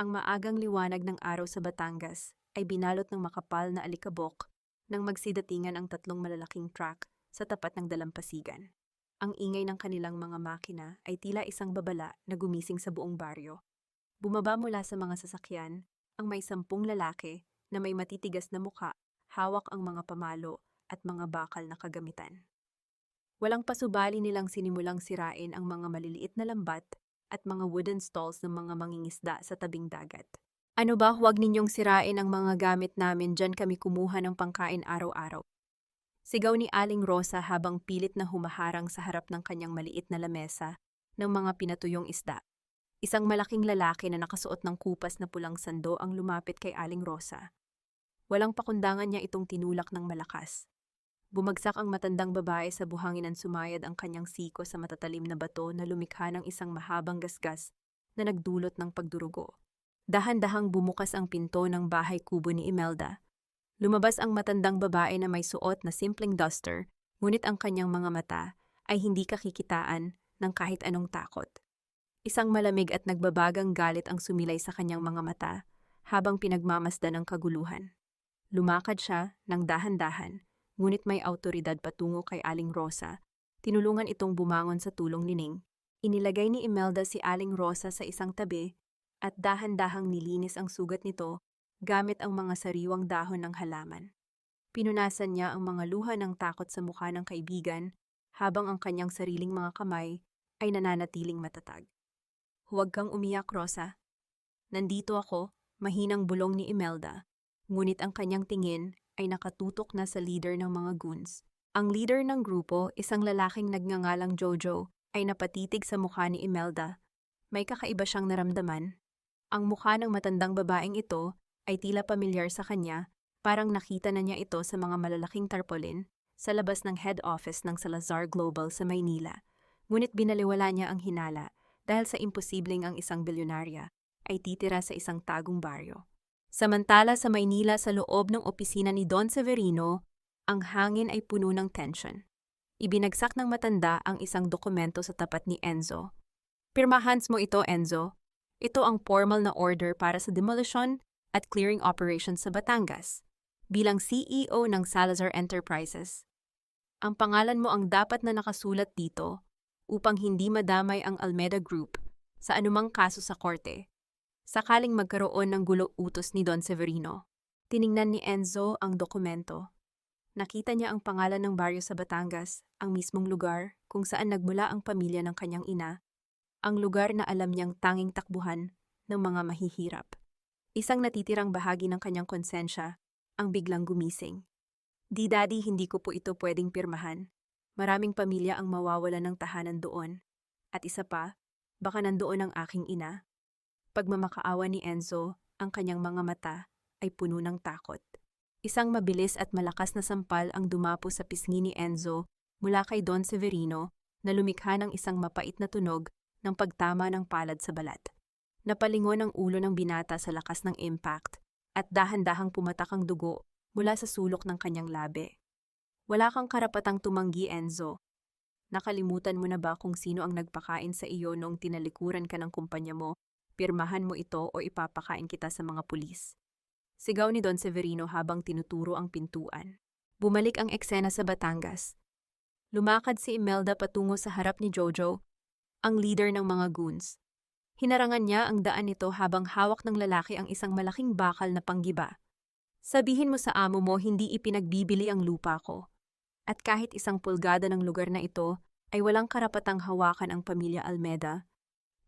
Ang maagang liwanag ng araw sa Batangas ay binalot ng makapal na alikabok nang magsidatingan ang tatlong malalaking truck sa tapat ng dalampasigan. Ang ingay ng kanilang mga makina ay tila isang babala na gumising sa buong baryo. Bumaba mula sa mga sasakyan ang may 10 lalaki na may matitigas na mukha, hawak ang mga pamalo at mga bakal na kagamitan. Walang pasubali nilang sinimulang sirain ang mga maliliit na lambat at mga wooden stalls ng mga mangingisda sa tabing dagat. Ano ba, huwag ninyong sirain ang mga gamit namin, dyan kami kumuha ng pangkain araw-araw. Sigaw ni Aling Rosa habang pilit na humaharang sa harap ng kanyang maliit na lamesa ng mga pinatuyong isda. Isang malaking lalaki na nakasuot ng kupas na pulang sando ang lumapit kay Aling Rosa. Walang pakundangan niya itong tinulak ng malakas. Bumagsak ang matandang babae sa buhangin at sumayad ang kanyang siko sa matatalim na bato na lumikha ng isang mahabang gasgas na nagdulot ng pagdurugo. Dahan-dahang bumukas ang pinto ng bahay kubo ni Imelda. Lumabas ang matandang babae na may suot na simpleng duster, ngunit ang kanyang mga mata ay hindi kakikitaan ng kahit anong takot. Isang malamig at nagbabagang galit ang sumilay sa kanyang mga mata habang pinagmamasdan ng kaguluhan. Lumakad siya ng dahan-dahan, ngunit may awtoridad patungo kay Aling Rosa. Tinulungan itong bumangon sa tulong ni Ning. Inilagay ni Imelda si Aling Rosa sa isang tabi at dahan-dahang nilinis ang sugat nito gamit ang mga sariwang dahon ng halaman. Pinunasan niya ang mga luha ng takot sa mukha ng kaibigan habang ang kanyang sariling mga kamay ay nananatiling matatag. Huwag kang umiyak, Rosa. Nandito ako, mahinang bulong ni Imelda, ngunit ang kanyang tingin ay nakatutok na sa leader ng mga goons. Ang leader ng grupo, isang lalaking nagngangalang Jojo, ay napatitig sa mukha ni Imelda. May kakaiba siyang naramdaman. Ang mukha ng matandang babaeng ito ay tila pamilyar sa kanya, parang nakita na niya ito sa mga malalaking tarpaulin sa labas ng head office ng Salazar Global sa Maynila. Ngunit binaliwala niya ang hinala dahil sa imposibleng ang isang bilyonarya ay titira sa isang tagong baryo. Samantala sa Maynila sa loob ng opisina ni Don Severino, ang hangin ay puno ng tension. Ibinagsak ng matanda ang isang dokumento sa tapat ni Enzo. Pirmahan mo ito, Enzo. Ito ang formal na order para sa demolition at clearing operations sa Batangas. Bilang CEO ng Salazar Enterprises, ang pangalan mo ang dapat na nakasulat dito upang hindi madamay ang Almeda Group sa anumang kaso sa korte. Sakaling magkaroon ng gulo-utos ni Don Severino. Tiningnan ni Enzo ang dokumento. Nakita niya ang pangalan ng baryo sa Batangas, ang mismong lugar kung saan nagmula ang pamilya ng kanyang ina, ang lugar na alam niyang tanging takbuhan ng mga mahihirap. Isang natitirang bahagi ng kanyang konsensya ang biglang gumising. Di daddy, hindi ko po ito pwedeng pirmahan. Maraming pamilya ang mawawala ng tahanan doon. At isa pa, baka nandoon ang aking ina. Pagmamakaawa ni Enzo, ang kanyang mga mata ay puno ng takot. Isang mabilis at malakas na sampal ang dumapo sa pisngi ni Enzo mula kay Don Severino na lumikha ng isang mapait na tunog ng pagtama ng palad sa balat. Napalingon ang ulo ng binata sa lakas ng impact at dahan-dahang pumatak ang dugo mula sa sulok ng kanyang labi. Wala kang karapatang tumanggi, Enzo. Nakalimutan mo na ba kung sino ang nagpakain sa iyo noong tinalikuran ka ng kumpanya mo? Pirmahan mo ito o ipapakain kita sa mga pulis. Sigaw ni Don Severino habang tinuturo ang pintuan. Bumalik ang eksena sa Batangas. Lumakad si Imelda patungo sa harap ni Jojo, ang leader ng mga goons. Hinarangan niya ang daan nito habang hawak ng lalaki ang isang malaking bakal na panggiba. Sabihin mo sa amo mo hindi ipinagbibili ang lupa ko. At kahit isang pulgada ng lugar na ito ay walang karapatang hawakan ang pamilya Almeda.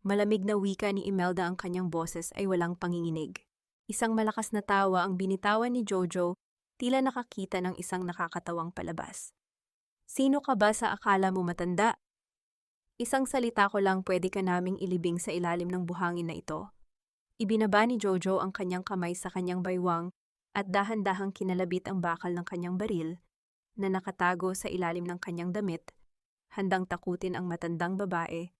Malamig na wika ni Imelda ang kanyang boses ay walang panginginig. Isang malakas na tawa ang binitawan ni Jojo, tila nakakita ng isang nakakatawang palabas. Sino ka ba sa akala mo matanda? Isang salita ko lang pwede ka naming ilibing sa ilalim ng buhangin na ito. Ibinaba ni Jojo ang kanyang kamay sa kanyang baywang at dahan-dahang kinalabit ang bakal ng kanyang baril na nakatago sa ilalim ng kanyang damit, handang takutin ang matandang babae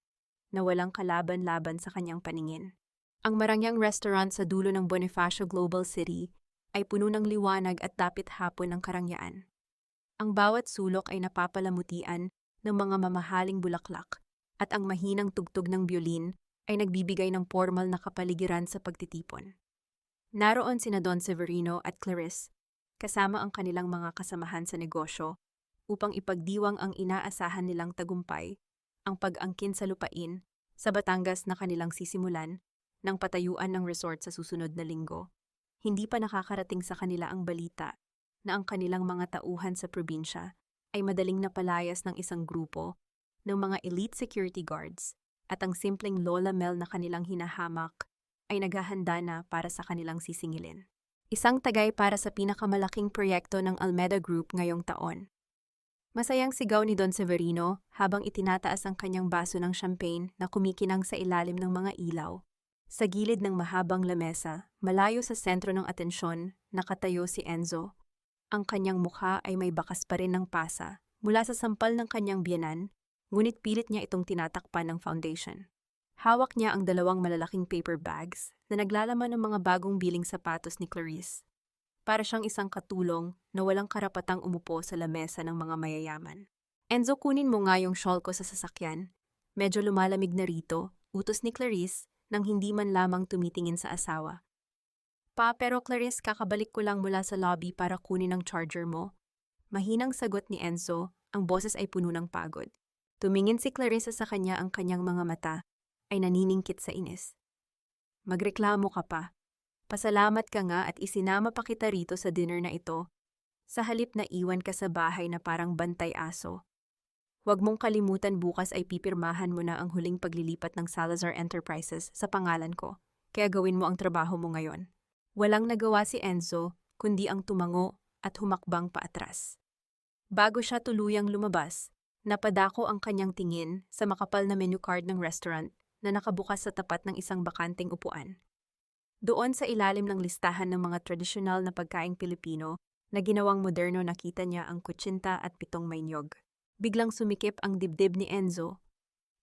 na walang kalaban-laban sa kanyang paningin. Ang marangyang restaurant sa dulo ng Bonifacio Global City ay puno ng liwanag at dapit hapon ng karangyaan. Ang bawat sulok ay napapalamutian ng mga mamahaling bulaklak at ang mahinang tugtog ng biolin ay nagbibigay ng formal na kapaligiran sa pagtitipon. Naroon sina Don Severino at Clarice, kasama ang kanilang mga kasamahan sa negosyo, upang ipagdiwang ang inaasahan nilang tagumpay, ang pag-angkin sa lupain sa Batangas na kanilang sisimulan ng patayuan ng resort sa susunod na linggo. Hindi pa nakakarating sa kanila ang balita na ang kanilang mga tauhan sa probinsya ay madaling napalayas ng isang grupo ng mga elite security guards at ang simpleng Lola Mel na kanilang hinahamak ay naghahanda na para sa kanilang sisingilin. Isang tagay para sa pinakamalaking proyekto ng Almeda Group ngayong taon. Masayang sigaw ni Don Severino habang itinataas ang kanyang baso ng champagne na kumikinang sa ilalim ng mga ilaw. Sa gilid ng mahabang lamesa, malayo sa sentro ng atensyon, nakatayo si Enzo. Ang kanyang mukha ay may bakas pa rin ng pasa mula sa sampal ng kanyang biyenan, ngunit pilit niya itong tinatakpan ng foundation. Hawak niya ang dalawang malalaking paper bags na naglalaman ng mga bagong biling sapatos ni Clarice. Para siyang isang katulong na walang karapatang umupo sa lamesa ng mga mayayaman. Enzo, kunin mo nga yung shawl ko sa sasakyan. Medyo lumalamig na rito, utos ni Clarice nang hindi man lamang tumitingin sa asawa. Pero Clarice, kakabalik ko lang mula sa lobby para kunin ang charger mo. Mahinang sagot ni Enzo, ang boses ay puno ng pagod. Tumingin si Clarice sa kanya, ang kanyang mga mata ay naniningkit sa inis. Magreklamo ka pa. Pasalamat ka nga at isinama pa kita rito sa dinner na ito. Sa halip na iwan ka sa bahay na parang bantay aso. Huwag mong kalimutan, bukas ay pipirmahan mo na ang huling paglilipat ng Salazar Enterprises sa pangalan ko. Kaya gawin mo ang trabaho mo ngayon. Walang nagawa si Enzo, kundi ang tumango at humakbang paatras. Bago siya tuluyang lumabas, napadako ang kanyang tingin sa makapal na menu card ng restaurant na nakabukas sa tapat ng isang bakanteng upuan. Doon sa ilalim ng listahan ng mga tradisyonal na pagkaing Pilipino na ginawang moderno, nakita niya ang kutsinta at pitong may niyog. Biglang sumikip ang dibdib ni Enzo.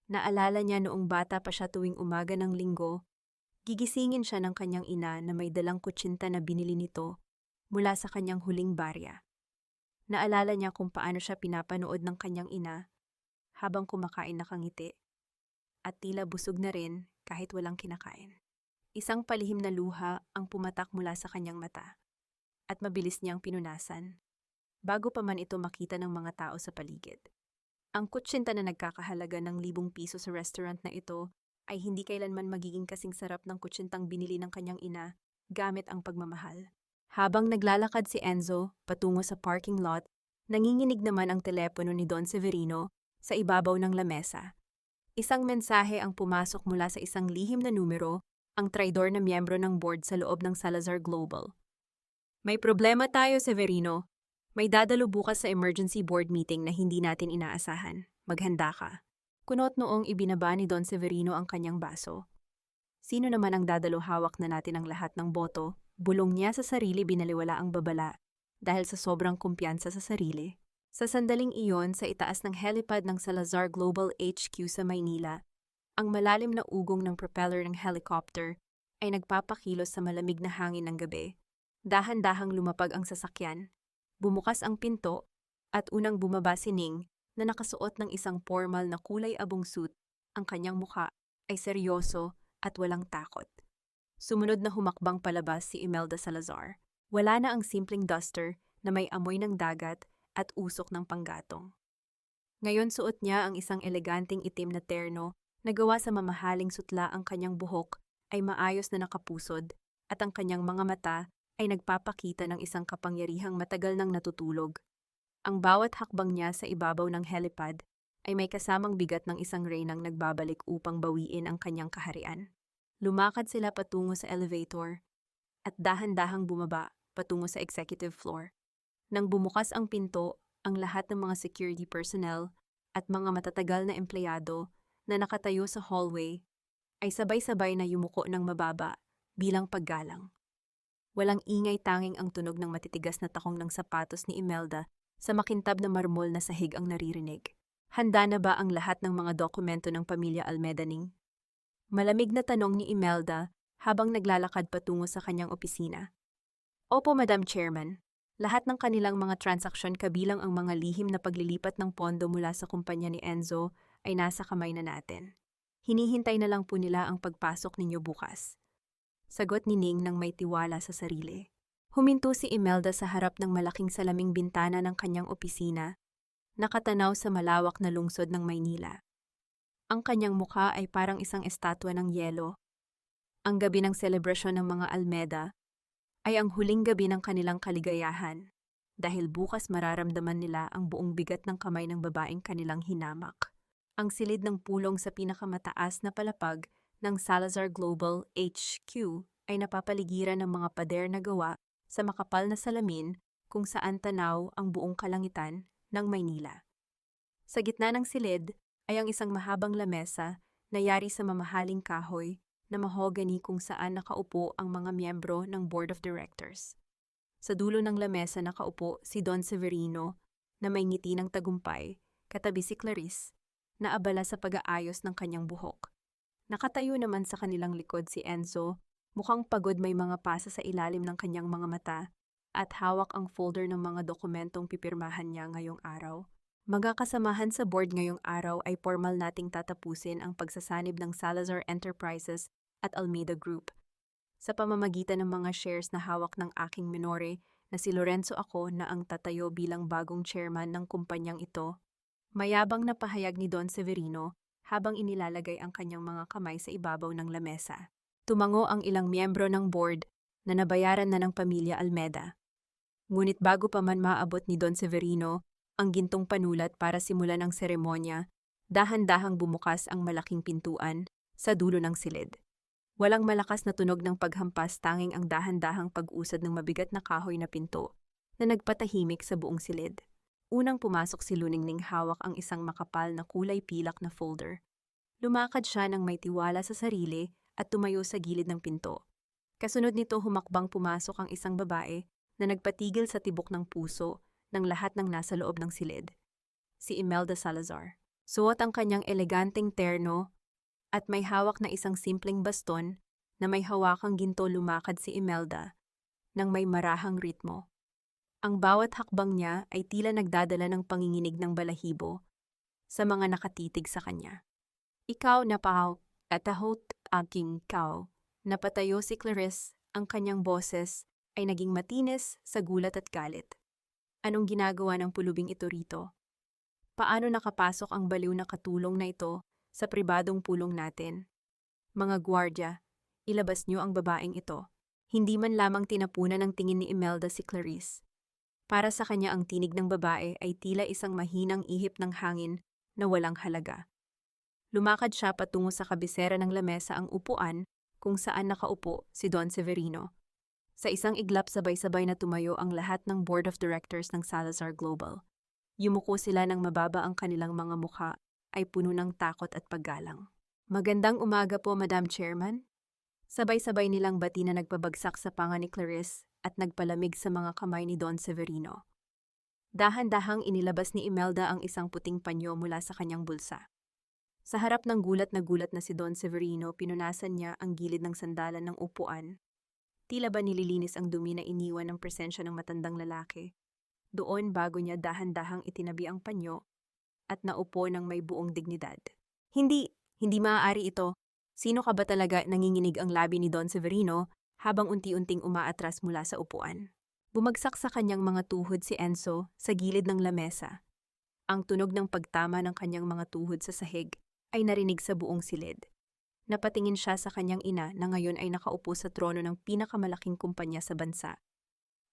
Naalala niya noong bata pa siya, tuwing umaga ng linggo, gigisingin siya ng kanyang ina na may dalang kutsinta na binili nito mula sa kanyang huling barya. Naalala niya kung paano siya pinapanood ng kanyang ina habang kumakain, nakangiti at tila busog na rin kahit walang kinakain. Isang palihim na luha ang pumatak mula sa kanyang mata at mabilis niyang pinunasan bago pa man ito makita ng mga tao sa paligid. Ang kutsinta na nagkakahalaga ng 1,000 piso sa restaurant na ito ay hindi kailanman magiging kasing sarap ng kutsintang binili ng kanyang ina gamit ang pagmamahal. Habang naglalakad si Enzo patungo sa parking lot, nanginginig naman ang telepono ni Don Severino sa ibabaw ng lamesa. Isang mensahe ang pumasok mula sa isang lihim na numero, ang traidor na miyembro ng board sa loob ng Salazar Global. May problema tayo, Severino. May dadalo bukas sa emergency board meeting na hindi natin inaasahan. Maghanda ka. Kunot noong ibinaba ni Don Severino ang kanyang baso. Sino naman ang dadalo? Hawak na natin ang lahat ng boto. Bulong niya sa sarili, binaliwala ang babala dahil sa sobrang kumpiyansa sa sarili. Sa sandaling iyon, sa itaas ng helipad ng Salazar Global HQ sa Maynila, ang malalim na ugong ng propeller ng helicopter ay nagpapakilos sa malamig na hangin ng gabi. Dahan-dahang lumapag ang sasakyan, bumukas ang pinto, at unang bumaba si Ning na nakasuot ng isang formal na kulay abong suit. Ang kanyang mukha ay seryoso at walang takot. Sumunod na humakbang palabas si Imelda Salazar. Wala na ang simpleng duster na may amoy ng dagat at usok ng panggatong. Ngayon suot niya ang isang eleganteng itim na terno. Nagawa sa mamahaling sutla, ang kanyang buhok ay maayos na nakapusod at ang kanyang mga mata ay nagpapakita ng isang kapangyarihang matagal nang natutulog. Ang bawat hakbang niya sa ibabaw ng helipad ay may kasamang bigat ng isang reynang nagbabalik upang bawiin ang kanyang kaharian. Lumakad sila patungo sa elevator at dahan-dahang bumaba patungo sa executive floor. Nang bumukas ang pinto, ang lahat ng mga security personnel at mga matatagal na empleyado na nakatayo sa hallway ay sabay-sabay na yumuko ng mababa bilang paggalang. Walang ingay, tanging ang tunog ng matitigas na takong ng sapatos ni Imelda sa makintab na marmol na sahig ang naririnig. Handa na ba ang lahat ng mga dokumento ng pamilya Almeda, Ning? Malamig na tanong ni Imelda habang naglalakad patungo sa kanyang opisina. Opo, Madam Chairman. Lahat ng kanilang mga transaksyon, kabilang ang mga lihim na paglilipat ng pondo mula sa kumpanya ni Enzo, ay nasa kamay na natin. Hinihintay na lang po nila ang pagpasok ninyo bukas. Sagot ni Ning nang may tiwala sa sarili. Huminto si Imelda sa harap ng malaking salaming bintana ng kanyang opisina, nakatanaw sa malawak na lungsod ng Maynila. Ang kanyang mukha ay parang isang estatwa ng yelo. Ang gabi ng selebrasyon ng mga Almeda ay ang huling gabi ng kanilang kaligayahan. dahil bukas mararamdaman nila ang buong bigat ng kamay ng babaeng kanilang hinamak. Ang silid ng pulong sa pinakamataas na palapag ng Salazar Global HQ ay napapaligiran ng mga pader na gawa sa makapal na salamin kung saan tanaw ang buong kalangitan ng Maynila. Sa gitna ng silid ay ang isang mahabang lamesa na yari sa mamahaling kahoy na mahogany kung saan nakaupo ang mga miyembro ng Board of Directors. Sa dulo ng lamesa nakaupo si Don Severino na may ngiti ng tagumpay, katabi si Clarice na abala sa pag-aayos ng kanyang buhok. Nakatayo naman sa kanilang likod si Enzo, mukhang pagod, may mga pasa sa ilalim ng kanyang mga mata at hawak ang folder ng mga dokumentong pipirmahan niya ngayong araw. Mga kasamahan sa board ngayong araw ay formal nating tatapusin ang pagsasanib ng Salazar Enterprises at Almeida Group. Sa pamamagitan ng mga shares na hawak ng aking minore na si Lorenzo ako na ang tatayo bilang bagong chairman ng kumpanyang ito, mayabang na pahayag ni Don Severino habang inilalagay ang kanyang mga kamay sa ibabaw ng lamesa. Tumango ang ilang miyembro ng board na nabayaran na ng pamilya Almeida. Ngunit bago pa man maabot ni Don Severino ang gintong panulat para simulan ang seremonya, dahan-dahang bumukas ang malaking pintuan sa dulo ng silid. Walang malakas na tunog ng paghampas, tanging ang dahan-dahang pag-usad ng mabigat na kahoy na pinto na nagpatahimik sa buong silid. Unang pumasok si Luningning, hawak ang isang makapal na kulay pilak na folder. Lumakad siya ng may tiwala sa sarili at tumayo sa gilid ng pinto. Kasunod nito humakbang pumasok ang isang babae na nagpatigil sa tibok ng puso ng lahat ng nasa loob ng silid. Si Imelda Salazar. Suot ang kanyang eleganteng terno at may hawak na isang simpleng baston na may hawakang ginto. Lumakad si Imelda ng may marahang ritmo. Ang bawat hakbang niya ay tila nagdadala ng panginginig ng balahibo sa mga nakatitig sa kanya. Ikaw na pao, atahot aking kao. Napatayo si Clarice, ang kanyang boses ay naging matinis sa gulat at galit. Anong ginagawa ng pulubing ito rito? Paano nakapasok ang baliw na katulong na ito sa pribadong pulong natin? Mga gwardya, ilabas niyo ang babaeng ito. Hindi man lamang tinapunan ng tingin ni Imelda si Clarice. Para sa kanya ang tinig ng babae ay tila isang mahinang ihip ng hangin na walang halaga. Lumakad siya patungo sa kabisera ng lamesa, ang upuan kung saan nakaupo si Don Severino. Sa isang iglap, sabay-sabay na tumayo ang lahat ng Board of Directors ng Salazar Global. Yumuko sila ng mababa, ang kanilang mga mukha ay puno ng takot at paggalang. Magandang umaga po, Madam Chairman. Sabay-sabay nilang bati na nagpabagsak sa panga ni Clarice at nagpalamig sa mga kamay ni Don Severino. Dahan-dahang inilabas ni Imelda ang isang puting panyo mula sa kanyang bulsa. Sa harap ng gulat na si Don Severino, pinunasan niya ang gilid ng sandalan ng upuan. Tila ba nililinis ang dumi na iniwan ng presensya ng matandang lalaki. Doon bago niya dahan-dahang itinabi ang panyo at naupo ng may buong dignidad. Hindi maaari ito. Sino ka ba talaga? Nanginginig ang labi ni Don Severino habang unti-unting umaatras mula sa upuan. Bumagsak sa kanyang mga tuhod si Enzo sa gilid ng lamesa. Ang tunog ng pagtama ng kanyang mga tuhod sa sahig ay narinig sa buong silid. Napatingin siya sa kanyang ina na ngayon ay nakaupo sa trono ng pinakamalaking kumpanya sa bansa.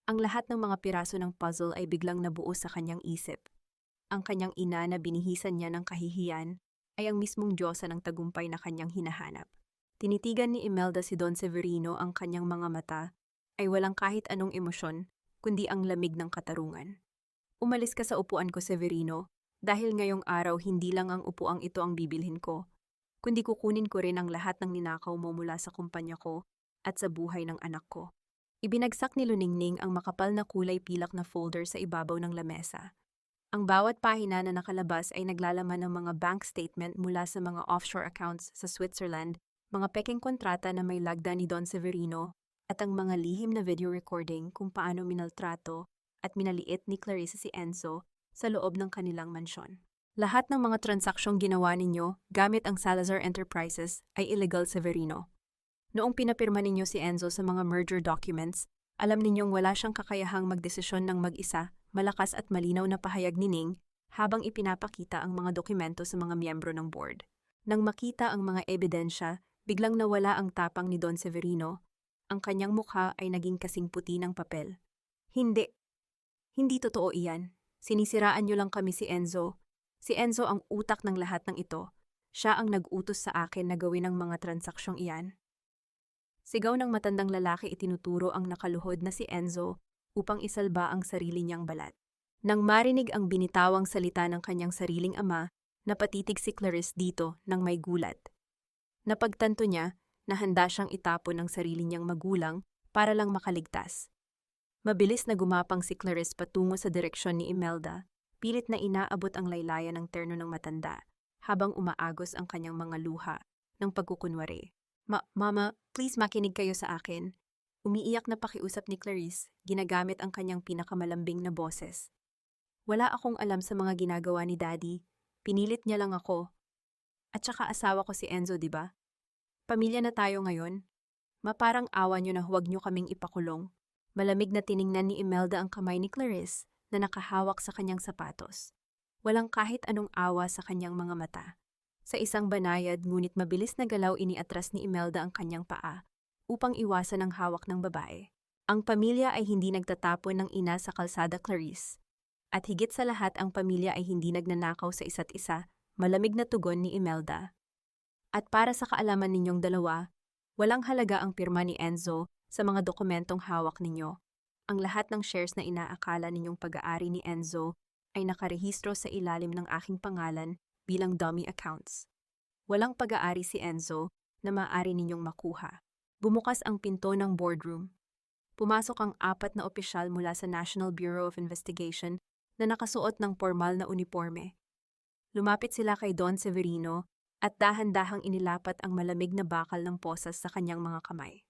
Ang lahat ng mga piraso ng puzzle ay biglang nabuo sa kanyang isip. Ang kanyang ina na binihisan niya ng kahihiyan ay ang mismong diyosa ng tagumpay na kanyang hinahanap. Tinitigan ni Imelda si Don Severino, ang kanyang mga mata ay walang kahit anong emosyon kundi ang lamig ng katarungan. Umalis ka sa upuan ko, Severino, dahil ngayong araw hindi lang ang upuang ito ang bibilhin ko, kundi kukunin ko rin ang lahat ng ninakaw mo mula sa kumpanya ko at sa buhay ng anak ko. Ibinagsak ni Luningning ang makapal na kulay pilak na folder sa ibabaw ng lamesa. Ang bawat pahina na nakalabas ay naglalaman ng mga bank statement mula sa mga offshore accounts sa Switzerland, mga peking kontrata na may lagda ni Don Severino, at ang mga lihim na video recording kung paano minaltrato at minaliit ni Clarice si Enzo sa loob ng kanilang mansyon. Lahat ng mga transaksyong ginawa ninyo gamit ang Salazar Enterprises ay illegal, Severino. Noong pinapirma ninyo si Enzo sa mga merger documents, alam ninyong wala siyang kakayahang magdesisyon ng mag-isa. Malakas at malinaw na pahayag ni Ning habang ipinapakita ang mga dokumento sa mga miyembro ng board. Nang makita ang mga ebidensya, biglang nawala ang tapang ni Don Severino. Ang kanyang mukha ay naging kasing puti ng papel. Hindi Hindi totoo iyan. Sinisiraan niyo lang kami si Enzo. Si Enzo ang utak ng lahat ng ito. Siya ang nag-utos sa akin na gawin ang mga transaksyong iyan. Sigaw ng matandang lalaki itinuturo ang nakaluhod na si Enzo upang isalba ang sarili niyang balat. Nang marinig ang binitawang salita ng kanyang sariling ama, napatitig si Clarice dito nang may gulat. Napagtanto niya na handa siyang itapon ng sarili niyang magulang para lang makaligtas. Mabilis na gumapang si Clarice patungo sa direksyon ni Imelda, pilit na inaabot ang laylayan ng terno ng matanda, habang umaagos ang kanyang mga luha ng pagkukunwari. Mama, please makinig kayo sa akin. Umiiyak na pakiusap ni Clarice, ginagamit ang kanyang pinakamalambing na boses. Wala akong alam sa mga ginagawa ni Daddy. Pinilit niya lang ako. At saka asawa ko si Enzo, di ba? Pamilya na tayo ngayon. Maparang awa niyo na huwag niyo kaming ipakulong. Malamig na tiningnan ni Imelda ang kamay ni Clarice na nakahawak sa kanyang sapatos. Walang kahit anong awa sa kanyang mga mata. Sa isang banayad ngunit mabilis na galaw iniatras ni Imelda ang kanyang paa upang iwasan ang hawak ng babae. Ang pamilya ay hindi nagtatapon ng ina sa kalsada, Clarice. At higit sa lahat ang pamilya ay hindi nagnanakaw sa isa't isa, malamig na tugon ni Imelda. At para sa kaalaman ninyong dalawa, walang halaga ang pirma ni Enzo sa mga dokumentong hawak ninyo. Ang lahat ng shares na inaakala ninyong pag-aari ni Enzo ay nakarehistro sa ilalim ng aking pangalan bilang dummy accounts. Walang pag-aari si Enzo na maaari ninyong makuha. Bumukas ang pinto ng boardroom. Pumasok ang 4 na opisyal mula sa National Bureau of Investigation na nakasuot ng pormal na uniforme. Lumapit sila kay Don Severino at dahan-dahang inilapat ang malamig na bakal ng posas sa kanyang mga kamay.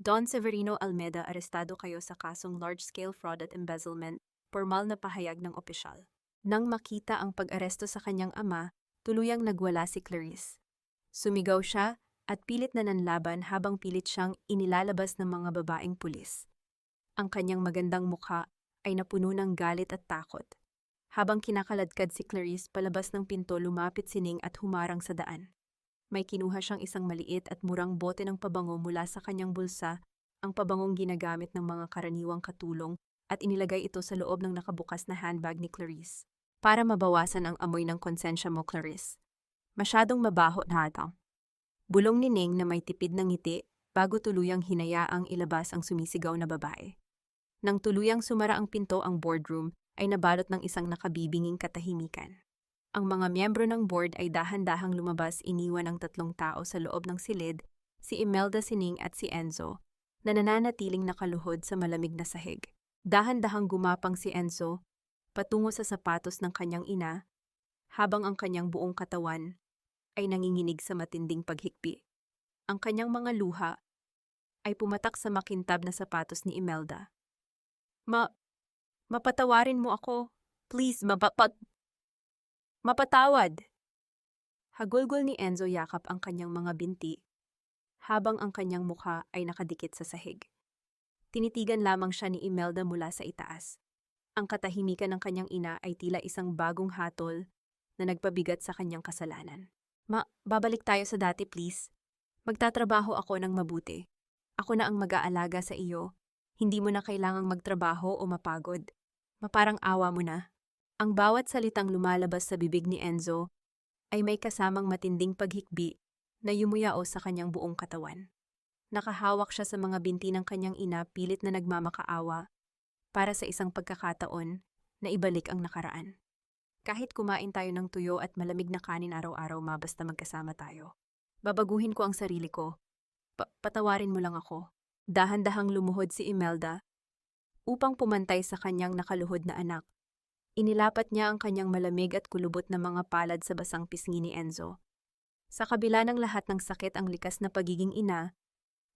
Don Severino Almeda, arestado kayo sa kasong large-scale fraud at embezzlement, pormal na pahayag ng opisyal. Nang makita ang pag-aresto sa kanyang ama, tuluyang nagwala si Clarice. Sumigaw siya at pilit na nanlaban habang pilit siyang inilalabas ng mga babaeng pulis. Ang kanyang magandang mukha ay napuno ng galit at takot. Habang kinakaladkad si Clarice palabas ng pinto, lumapit si Ning at humarang sa daan. May kinuha siyang isang maliit at murang bote ng pabango mula sa kanyang bulsa, ang pabangong ginagamit ng mga karaniwang katulong, at inilagay ito sa loob ng nakabukas na handbag ni Clarice. Para mabawasan ang amoy ng konsensya mo, Clarice. Masyadong mabaho na ito. Bulong ni Ning na may tipid ng ngiti bago tuluyang hinayaang ilabas ang sumisigaw na babae. Nang tuluyang sumara ang pinto, ang boardroom ay nabalot ng isang nakabibinging katahimikan. Ang mga miyembro ng board ay dahan-dahang lumabas, iniwan ang 3 tao sa loob ng silid, si Imelda, si Ning at si Enzo, na nananatiling nakaluhod sa malamig na sahig. Dahan-dahang gumapang si Enzo patungo sa sapatos ng kanyang ina, habang ang kanyang buong katawan ay nanginginig sa matinding paghikbi. Ang kanyang mga luha ay pumatak sa makintab na sapatos ni Imelda. Mapatawarin mo ako. Please, mapatawad. Hagulgol ni Enzo, yakap ang kanyang mga binti, habang ang kanyang mukha ay nakadikit sa sahig. Tinitigan lamang siya ni Imelda mula sa itaas. Ang katahimikan ng kanyang ina ay tila isang bagong hatol na nagpabigat sa kanyang kasalanan. Babalik tayo sa dati, please. Magtatrabaho ako ng mabuti. Ako na ang mag-aalaga sa iyo. Hindi mo na kailangang magtrabaho o mapagod. Maparang awa mo na. Ang bawat salitang lumalabas sa bibig ni Enzo ay may kasamang matinding paghikbi na yumuyao sa kanyang buong katawan. Nakahawak siya sa mga binti ng kanyang ina, pilit na nagmamakaawa para sa isang pagkakataon na ibalik ang nakaraan. Kahit kumain tayo ng tuyo at malamig na kanin araw-araw, basta magkasama tayo. Babaguhin ko ang sarili ko. Patawarin mo lang ako. Dahan-dahang lumuhod si Imelda upang pumantay sa kanyang nakaluhod na anak. Inilapat niya ang kanyang malamig at kulubot na mga palad sa basang pisngi ni Enzo. Sa kabila ng lahat ng sakit, ang likas na pagiging ina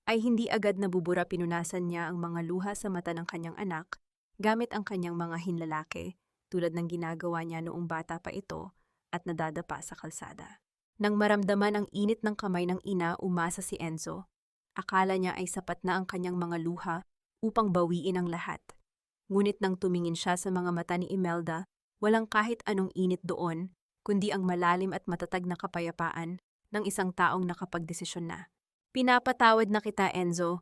ay hindi agad nabubura. Pinunasan niya ang mga luha sa mata ng kanyang anak gamit ang kanyang mga hinlalaki, tulad ng ginagawa niya noong bata pa ito at nadadapa sa kalsada. Nang maramdaman ang init ng kamay ng ina, umasa si Enzo. Akala niya ay sapat na ang kanyang mga luha upang bawiin ang lahat. Ngunit nang tumingin siya sa mga mata ni Imelda, walang kahit anong init doon, kundi ang malalim at matatag na kapayapaan ng isang taong nakapagdesisyon na. Pinapatawad na kita, Enzo.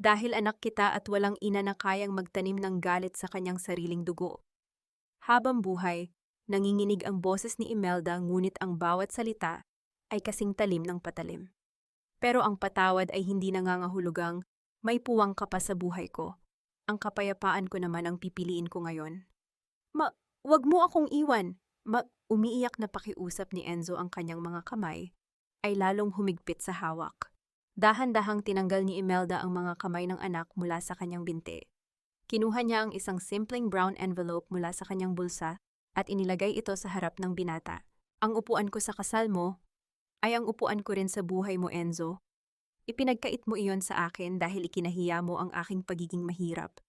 Dahil anak kita at walang ina na kayang magtanim ng galit sa kanyang sariling dugo. Habang buhay, nanginginig ang boses ni Imelda ngunit ang bawat salita ay kasing talim ng patalim. Pero ang patawad ay hindi nangangahulugang may puwang ka pa sa buhay ko. Ang kapayapaan ko naman ang pipiliin ko ngayon. Wag mo akong iwan. Umiiyak na pakiusap ni Enzo ang kanyang mga kamay ay lalong humigpit sa hawak. Dahan-dahang tinanggal ni Imelda ang mga kamay ng anak mula sa kanyang binti. Kinuha niya ang isang simpleng brown envelope mula sa kanyang bulsa at inilagay ito sa harap ng binata. Ang upuan ko sa kasal mo ay ang upuan ko rin sa buhay mo, Enzo. Ipinagkait mo iyon sa akin dahil ikinahiya mo ang aking pagiging mahirap.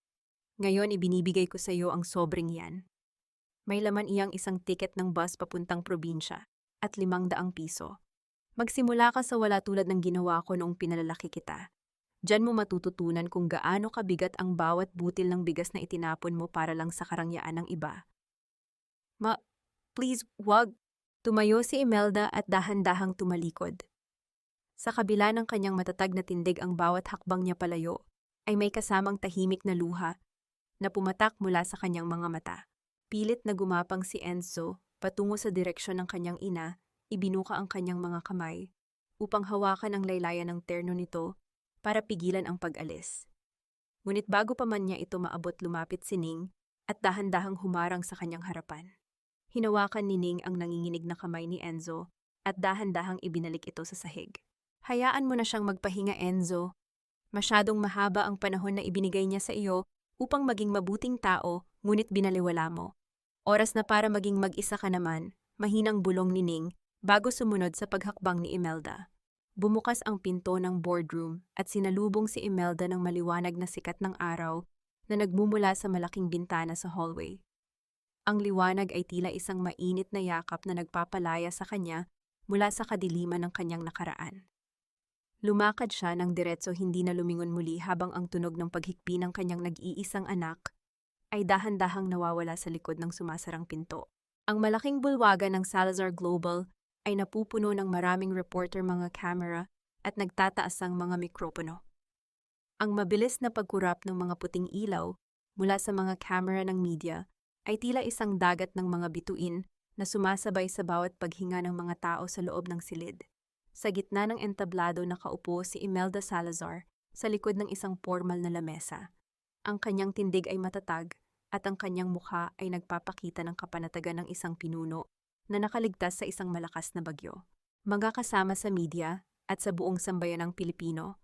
Ngayon ibinibigay ko sa iyo ang sobrang yan. May laman iyang isang tiket ng bus papuntang probinsya at 500 piso. Magsimula ka sa wala tulad ng ginawa ko noong pinalalaki kita. Diyan mo matututunan kung gaano kabigat ang bawat butil ng bigas na itinapon mo para lang sa karangyaan ng iba. Please, wag. Tumayo si Imelda at dahan-dahang tumalikod. Sa kabila ng kanyang matatag na tindig ang bawat hakbang niya palayo, ay may kasamang tahimik na luha na pumatak mula sa kanyang mga mata. Pilit na gumapang si Enzo patungo sa direksyon ng kanyang ina, ibinuka ang kanyang mga kamay upang hawakan ang laylayan ng terno nito para pigilan ang pag-alis. Ngunit bago pa man niya ito maabot lumapit si Ning at dahan-dahang humarang sa kanyang harapan. Hinawakan ni Ning ang nanginginig na kamay ni Enzo at dahan-dahang ibinalik ito sa sahig. Hayaan mo na siyang magpahinga, Enzo. Masyadong mahaba ang panahon na ibinigay niya sa iyo upang maging mabuting tao, ngunit binaliwala mo. Oras na para maging mag-isa ka naman, mahinang bulong ni Ning bago sumunod sa paghakbang ni Imelda. Bumukas ang pinto ng boardroom at sinalubong si Imelda ng maliwanag na sikat ng araw na nagmumula sa malaking bintana sa hallway. Ang liwanag ay tila isang mainit na yakap na nagpapalaya sa kanya mula sa kadiliman ng kanyang nakaraan. Lumakad siya ng diretso, hindi na lumingon muli habang ang tunog ng paghikbi ng kanyang nag-iisang anak ay dahan-dahang nawawala sa likod ng sumasarang pinto. Ang malaking bulwagan ng Salazar Global ay napupuno ng maraming reporter, mga camera at nagtataas ang mga mikropono. Ang mabilis na pagkurap ng mga puting ilaw mula sa mga camera ng media ay tila isang dagat ng mga bituin na sumasabay sa bawat paghinga ng mga tao sa loob ng silid. Sa gitna ng entablado nakaupo si Imelda Salazar sa likod ng isang formal na lamesa. Ang kanyang tindig ay matatag at ang kanyang mukha ay nagpapakita ng kapanatagan ng isang pinuno na nakaligtas sa isang malakas na bagyo. Mga kasama sa media at sa buong sambayanang Pilipino.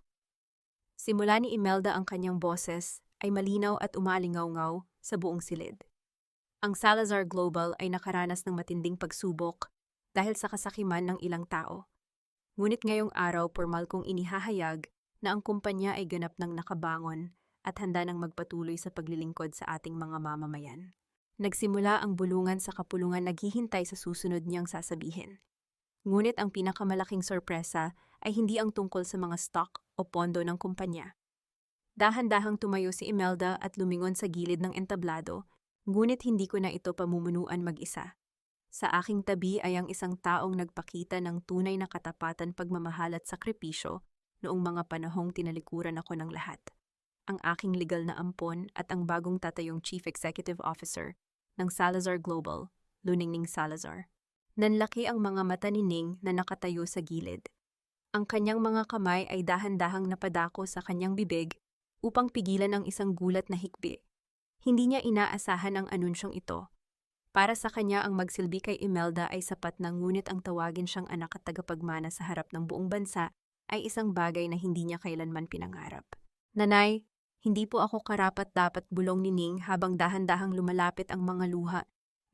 Simula ni Imelda ang kanyang boses ay malinaw at umalingaw-ngaw sa buong silid. Ang Salazar Global ay nakaranas ng matinding pagsubok dahil sa kasakiman ng ilang tao. Ngunit ngayong araw formal kong inihahayag na ang kumpanya ay ganap ng nakabangon at handa ng magpatuloy sa paglilingkod sa ating mga mamamayan. Nagsimula ang bulungan sa kapulungan, naghihintay sa susunod niyang sasabihin. Ngunit ang pinakamalaking sorpresa ay hindi ang tungkol sa mga stock o pondo ng kumpanya. Dahan-dahang tumayo si Imelda at lumingon sa gilid ng entablado, ngunit hindi ko na ito pamumunuan mag-isa. Sa aking tabi ay ang isang taong nagpakita ng tunay na katapatan, pagmamahal at sakripisyo noong mga panahong tinalikuran ako ng lahat. Ang aking legal na ampon at ang bagong tatayong Chief Executive Officer ng Salazar Global, Luningning Salazar. Nanlaki ang mga mata ni Ning na nakatayo sa gilid. Ang kanyang mga kamay ay dahan-dahang napadako sa kanyang bibig upang pigilan ang isang gulat na hikbi. Hindi niya inaasahan ang anunsyong ito. Para sa kanya ang magsilbi kay Imelda ay sapat na, ngunit ang tawagin siyang anak at tagapagmana sa harap ng buong bansa ay isang bagay na hindi niya kailanman pinangarap. Nanay, hindi po ako karapat-dapat, bulong ni Ning habang dahan-dahang lumalapit ang mga luha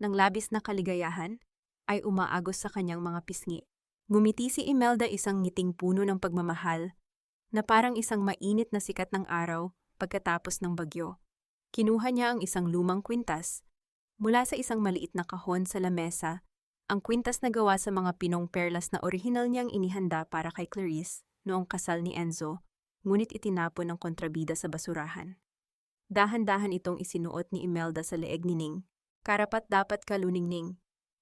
ng labis na kaligayahan ay umaagos sa kanyang mga pisngi. Ngumiti si Imelda, isang ngiting puno ng pagmamahal na parang isang mainit na sikat ng araw pagkatapos ng bagyo. Kinuha niya ang isang lumang kwintas mula sa isang maliit na kahon sa lamesa, ang kwintas na gawa sa mga pinong perlas na orihinal niyang inihanda para kay Clarice noong kasal ni Enzo, ngunit itinapon ng kontrabida sa basurahan. Dahan-dahan itong isinuot ni Imelda sa leeg ni Ning. Karapat-dapat ka, Luningning,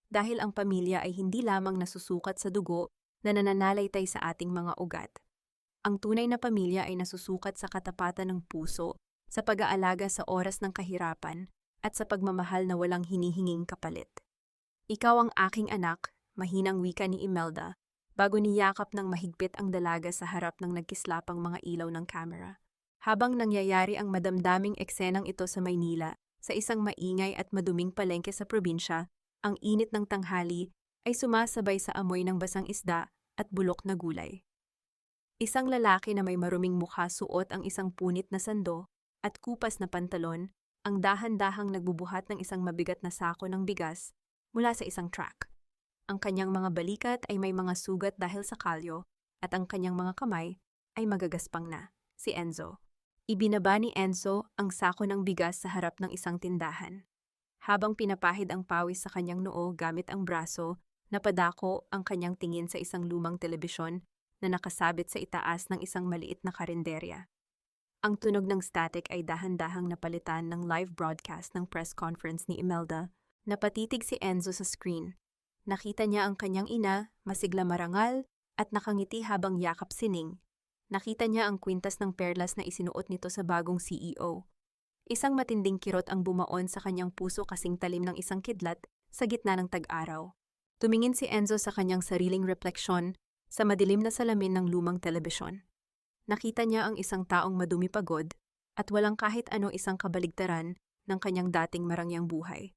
dahil ang pamilya ay hindi lamang nasusukat sa dugo na nananalaytay sa ating mga ugat. Ang tunay na pamilya ay nasusukat sa katapatan ng puso, sa pag-aalaga sa oras ng kahirapan, at sa pagmamahal na walang hinihinging kapalit. Ikaw ang aking anak, mahinang wika ni Imelda, bago niyakap ng mahigpit ang dalaga sa harap ng nagkislapang mga ilaw ng kamera. Habang nangyayari ang madamdaming eksenang ito sa Maynila, sa isang maingay at maduming palengke sa probinsya, ang init ng tanghali ay sumasabay sa amoy ng basang isda at bulok na gulay. Isang lalaki na may maruming mukha suot ang isang punit na sando at kupas na pantalon, ang dahan-dahang nagbubuhat ng isang mabigat na sako ng bigas mula sa isang truck. Ang kanyang mga balikat ay may mga sugat dahil sa kalyo at ang kanyang mga kamay ay magagaspang na. Si Enzo. Ibinaba ni Enzo ang sako ng bigas sa harap ng isang tindahan. Habang pinapahid ang pawis sa kanyang noo gamit ang braso, napadako ang kanyang tingin sa isang lumang telebisyon na nakasabit sa itaas ng isang maliit na karinderya. Ang tunog ng static ay dahan-dahang napalitan ng live broadcast ng press conference ni Imelda. Napatitig si Enzo sa screen. Nakita niya ang kanyang ina, masigla marangal, at nakangiti habang yakap sining. Nakita niya ang kwintas ng perlas na isinuot nito sa bagong CEO. Isang matinding kirot ang bumaon sa kanyang puso kasing talim ng isang kidlat sa gitna ng tag-araw. Tumingin si Enzo sa kanyang sariling refleksyon sa madilim na salamin ng lumang telebisyon. Nakita niya ang isang taong madumi pagod at walang kahit ano isang kabaligtaran ng kanyang dating marangyang buhay.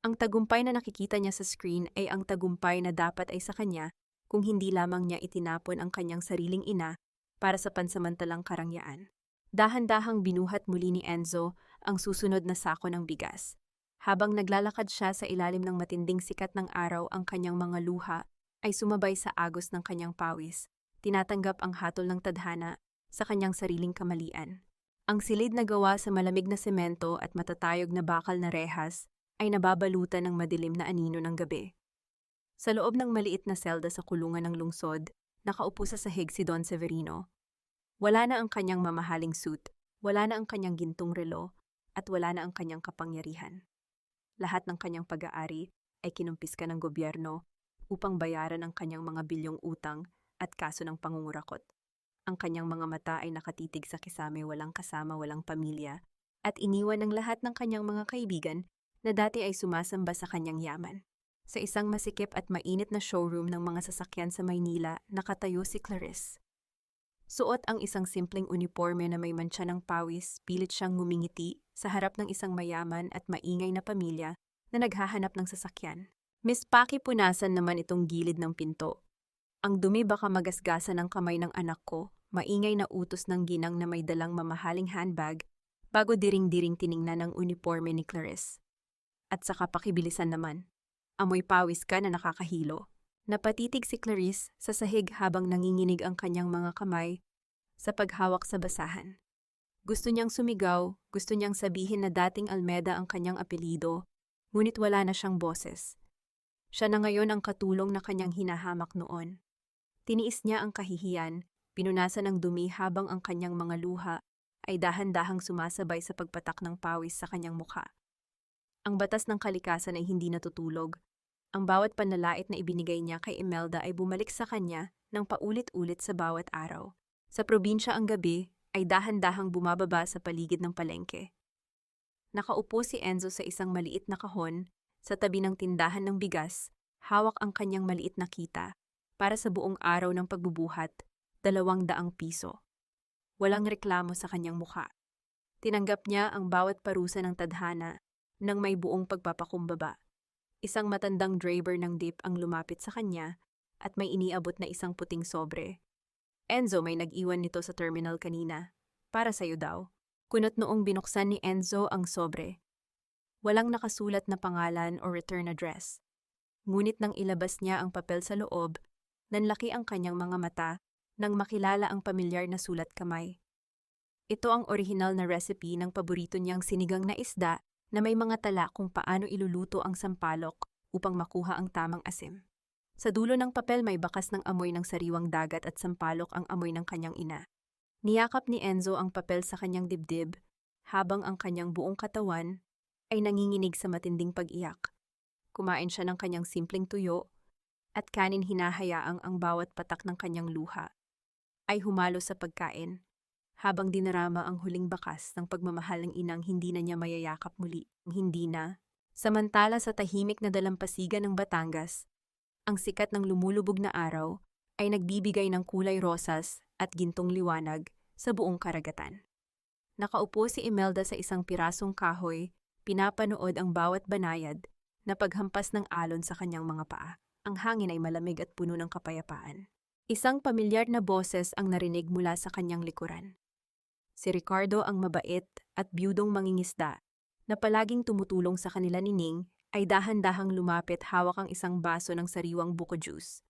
Ang tagumpay na nakikita niya sa screen ay ang tagumpay na dapat ay sa kanya kung hindi lamang niya itinapon ang kanyang sariling ina para sa pansamantalang karangyaan. Dahan-dahang binuhat muli ni Enzo ang susunod na sako ng bigas. Habang naglalakad siya sa ilalim ng matinding sikat ng araw, ang kanyang mga luha ay sumabay sa agos ng kanyang pawis, tinatanggap ang hatol ng tadhana sa kanyang sariling kamalian. Ang silid na gawa sa malamig na semento at matatayog na bakal na rehas ay nababalutan ng madilim na anino ng gabi. Sa loob ng maliit na selda sa kulungan ng lungsod, nakaupo sa sahig si Don Severino. Wala na ang kanyang mamahaling suit, wala na ang kanyang gintong relo, at wala na ang kanyang kapangyarihan. Lahat ng kanyang pag-aari ay kinumpiska ng gobyerno upang bayaran ang kanyang mga bilyong utang at kaso ng pangungurakot. Ang kanyang mga mata ay nakatitig sa kisame, walang kasama, walang pamilya, at iniwan ng lahat ng kanyang mga kaibigan na dati ay sumasamba sa kanyang yaman. Sa isang masikip at mainit na showroom ng mga sasakyan sa Maynila, nakatayo si Clarice. Suot ang isang simpleng uniforme na may mantsa ng pawis, pilit siyang ngumingiti sa harap ng isang mayaman at maingay na pamilya na naghahanap ng sasakyan. Miss Paki, punasan naman itong gilid ng pinto. Ang dumi, baka magasgasan ng kamay ng anak ko, maingay na utos ng ginang na may dalang mamahaling handbag bago diring-diring tiningnan ang uniforme ni Clarice. At saka pakibilisan naman. Amoy pawis ka na nakakahilo. Napatitig si Clarice sa sahig habang nanginginig ang kanyang mga kamay sa paghawak sa basahan. Gusto niyang sumigaw, gusto niyang sabihin na dating Almeda ang kanyang apelido, ngunit wala na siyang boses. Siya na ngayon ang katulong na kanyang hinahamak noon. Tiniis niya ang kahihiyan, pinunasan ng dumi habang ang kanyang mga luha ay dahan-dahang sumasabay sa pagpatak ng pawis sa kanyang mukha. Ang batas ng kalikasan ay hindi natutulog. Ang bawat panlalait na ibinigay niya kay Imelda ay bumalik sa kanya ng paulit-ulit sa bawat araw. Sa probinsya ang gabi ay dahan-dahang bumababa sa paligid ng palengke. Nakaupo si Enzo sa isang maliit na kahon sa tabi ng tindahan ng bigas, hawak ang kanyang maliit na kita para sa buong araw ng pagbubuhat, 200 piso. Walang reklamo sa kanyang mukha. Tinanggap niya ang bawat parusa ng tadhana nang may buong pagpapakumbaba. Isang matandang driver ng jeep ang lumapit sa kanya at may iniabot na isang puting sobre. Enzo, may nag-iwan nito sa terminal kanina. Para sa'yo daw. Kunot noong binuksan ni Enzo ang sobre. Walang nakasulat na pangalan o return address. Ngunit nang ilabas niya ang papel sa loob, nanlaki ang kanyang mga mata nang makilala ang pamilyar na sulat kamay. Ito ang orihinal na recipe ng paborito niyang sinigang na isda na may mga tala kung paano iluluto ang sampalok upang makuha ang tamang asim. Sa dulo ng papel may bakas ng amoy ng sariwang dagat at sampalok ang amoy ng kanyang ina. Niyakap ni Enzo ang papel sa kanyang dibdib habang ang kanyang buong katawan ay nanginginig sa matinding pag-iyak. Kumain siya ng kanyang simpleng tuyo at kanin, hinahayaang ang bawat patak ng kanyang luha ay humalo sa pagkain, habang dinarama ang huling bakas ng pagmamahal ng inang hindi na niya mayayakap muli. Hindi na. Samantala sa tahimik na dalampasigan ng Batangas, ang sikat ng lumulubog na araw ay nagbibigay ng kulay rosas at gintong liwanag sa buong karagatan. Nakaupo si Imelda sa isang pirasong kahoy, pinapanood ang bawat banayad na paghampas ng alon sa kanyang mga paa. Ang hangin ay malamig at puno ng kapayapaan. Isang pamilyar na boses ang narinig mula sa kanyang likuran. Si Ricardo ang mabait at biyudong mangingisda na palaging tumutulong sa kanila ni Ning ay dahan-dahang lumapit hawak ang isang baso ng sariwang buko juice.